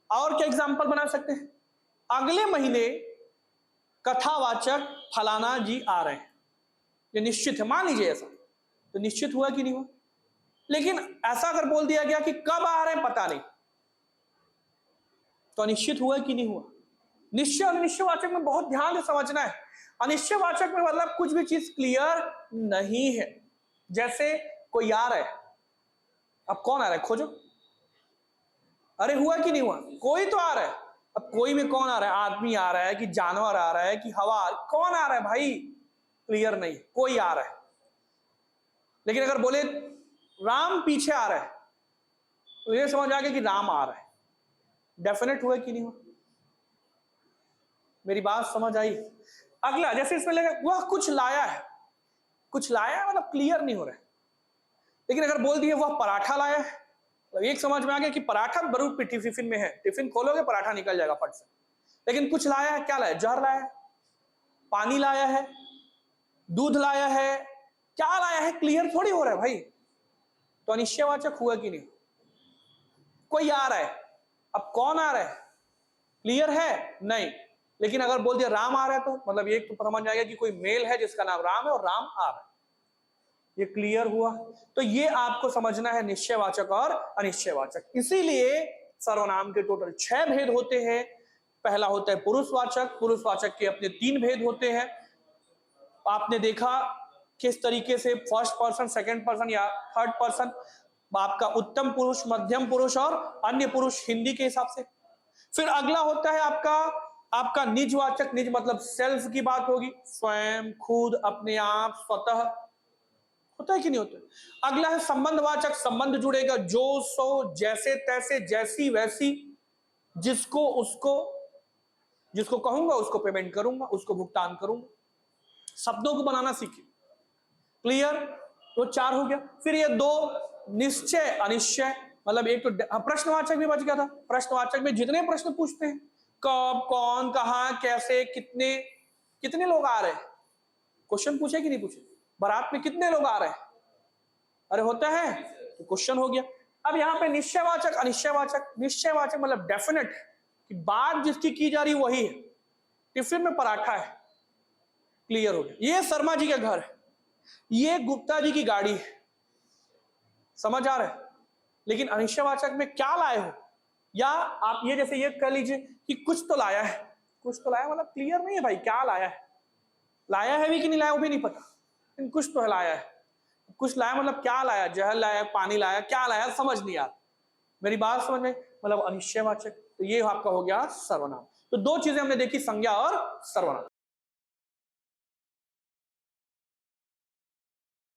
और क्या एग्जांपल बना सकते हैं? अगले महीने कथावाचक फलाना जी आ रहे हैं, ये निश्चित है। मान लीजिए ऐसा, तो निश्चित हुआ कि नहीं हुआ? लेकिन ऐसा अगर बोल दिया गया कि कब आ रहे हैं पता नहीं, तो अनिश्चित हुआ कि नहीं हुआ? निश्चय और अनिश्चयवाचक में बहुत ध्यान से समझना है। अनिश्चयवाचक में मतलब कुछ भी चीज क्लियर नहीं है। जैसे कोई आ रहा है, अब कौन आ रहा है खोजो। अरे हुआ कि नहीं हुआ? कोई तो आ रहा है। अब कोई में कौन आ रहा है? आदमी आ रहा है कि जानवर आ रहा है कि हवा? कौन आ रहा है भाई? क्लियर नहीं, कोई आ रहा है। लेकिन अगर बोले राम पीछे आ रहा है, तो ये समझ आ गया कि राम आ रहा है। डेफिनेट हुआ कि नहीं हुआ? मेरी बात समझ आई? अगला जैसे इसमें लगा वह कुछ लाया है। कुछ लाया है मतलब क्लियर नहीं हो रहा है। लेकिन अगर बोल दिए वह पराठा लाया है, तो एक समझ में आ गया कि पराठा जरूर टिफिन में है। टिफिन खोलोगे पराठा निकल जाएगा फट से। लेकिन कुछ लाया है, क्या लाया? जहर लाया है, पानी लाया है, दूध लाया है, क्या लाया है? क्लियर थोड़ी हो रहा है भाई। तो अनिश्चयवाचक हुआ कि नहीं? कोई आ रहा है, अब कौन आ रहा है? क्लियर है नहीं। लेकिन अगर बोल दिया राम आ रहा है, तो मतलब ये तो समझ जाएगा कि कोई मेल है जिसका नाम राम है और राम आ रहा है। ये क्लियर हुआ? तो ये आपको समझना है निश्चयवाचक और अनिश्चयवाचक। इसीलिए सर्वनाम के टोटल 6 भेद होते हैं। पहला होता है पुरुषवाचक। पुरुषवाचक के अपने 3 भेद होते हैं। आपने देखा किस तरीके से फर्स्ट पर्सन, सेकंड पर्सन या थर्ड पर्सन, आपका उत्तम पुरुष, मध्यम पुरुष और अन्य पुरुष हिंदी के हिसाब से। फिर अगला होता है आपका निजवाचक। निज मतलब सेल्फ की बात होगी, स्वयं, खुद, अपने आप, स्वतः। होता है कि नहीं होता? अगला है संबंधवाचक। संबंध जुड़ेगा, जो सो, जैसे तैसे, जैसी वैसी, जिसको उसको, जिसको कहूंगा उसको पेमेंट करूंगा, उसको भुगतान करूंगा। शब्दों को बनाना सीखिए। क्लियर? तो 4 हो गया। फिर ये 2 निश्चय अनिश्चय, मतलब एक तो प्रश्नवाचक भी बच गया था। प्रश्नवाचक में जितने प्रश्न पूछते हैं, कब, कौन, कहां, कैसे, कितने, कितने लोग आ रहे हैं, क्वेश्चन पूछे कि नहीं पूछे? बारात में कितने लोग आ रहे हैं? अरे होता है, तो क्वेश्चन हो गया। अब यहां पे निश्चयवाचक अनिश्चयवाचक। निश्चयवाचक मतलब डेफिनेट, कि बात जिसकी की जा रही वही है। टिफिन में पराठा है, क्लियर हो गया। ये शर्मा जी का घर है, ये गुप्ता जी की गाड़ी है, समझ आ रहा है? लेकिन अनिश्चयवाचक में क्या लाए हो, या आप ये जैसे ये कह लीजिए कि कुछ तो लाया है। कुछ तो लाया मतलब क्लियर नहीं है भाई, क्या लाया है? लाया है भी कि नहीं लाया वो भी नहीं पता, लेकिन कुछ तो लाया है। कुछ लाया मतलब क्या लाया? जहर लाया, पानी लाया, क्या लाया समझ नहीं आ रहा। मेरी बात समझ में? मतलब अनिश्चयवाचक। तो ये आपका हो गया सर्वनाम। तो 2 चीजें हमने देखी, संज्ञा और सर्वनाम।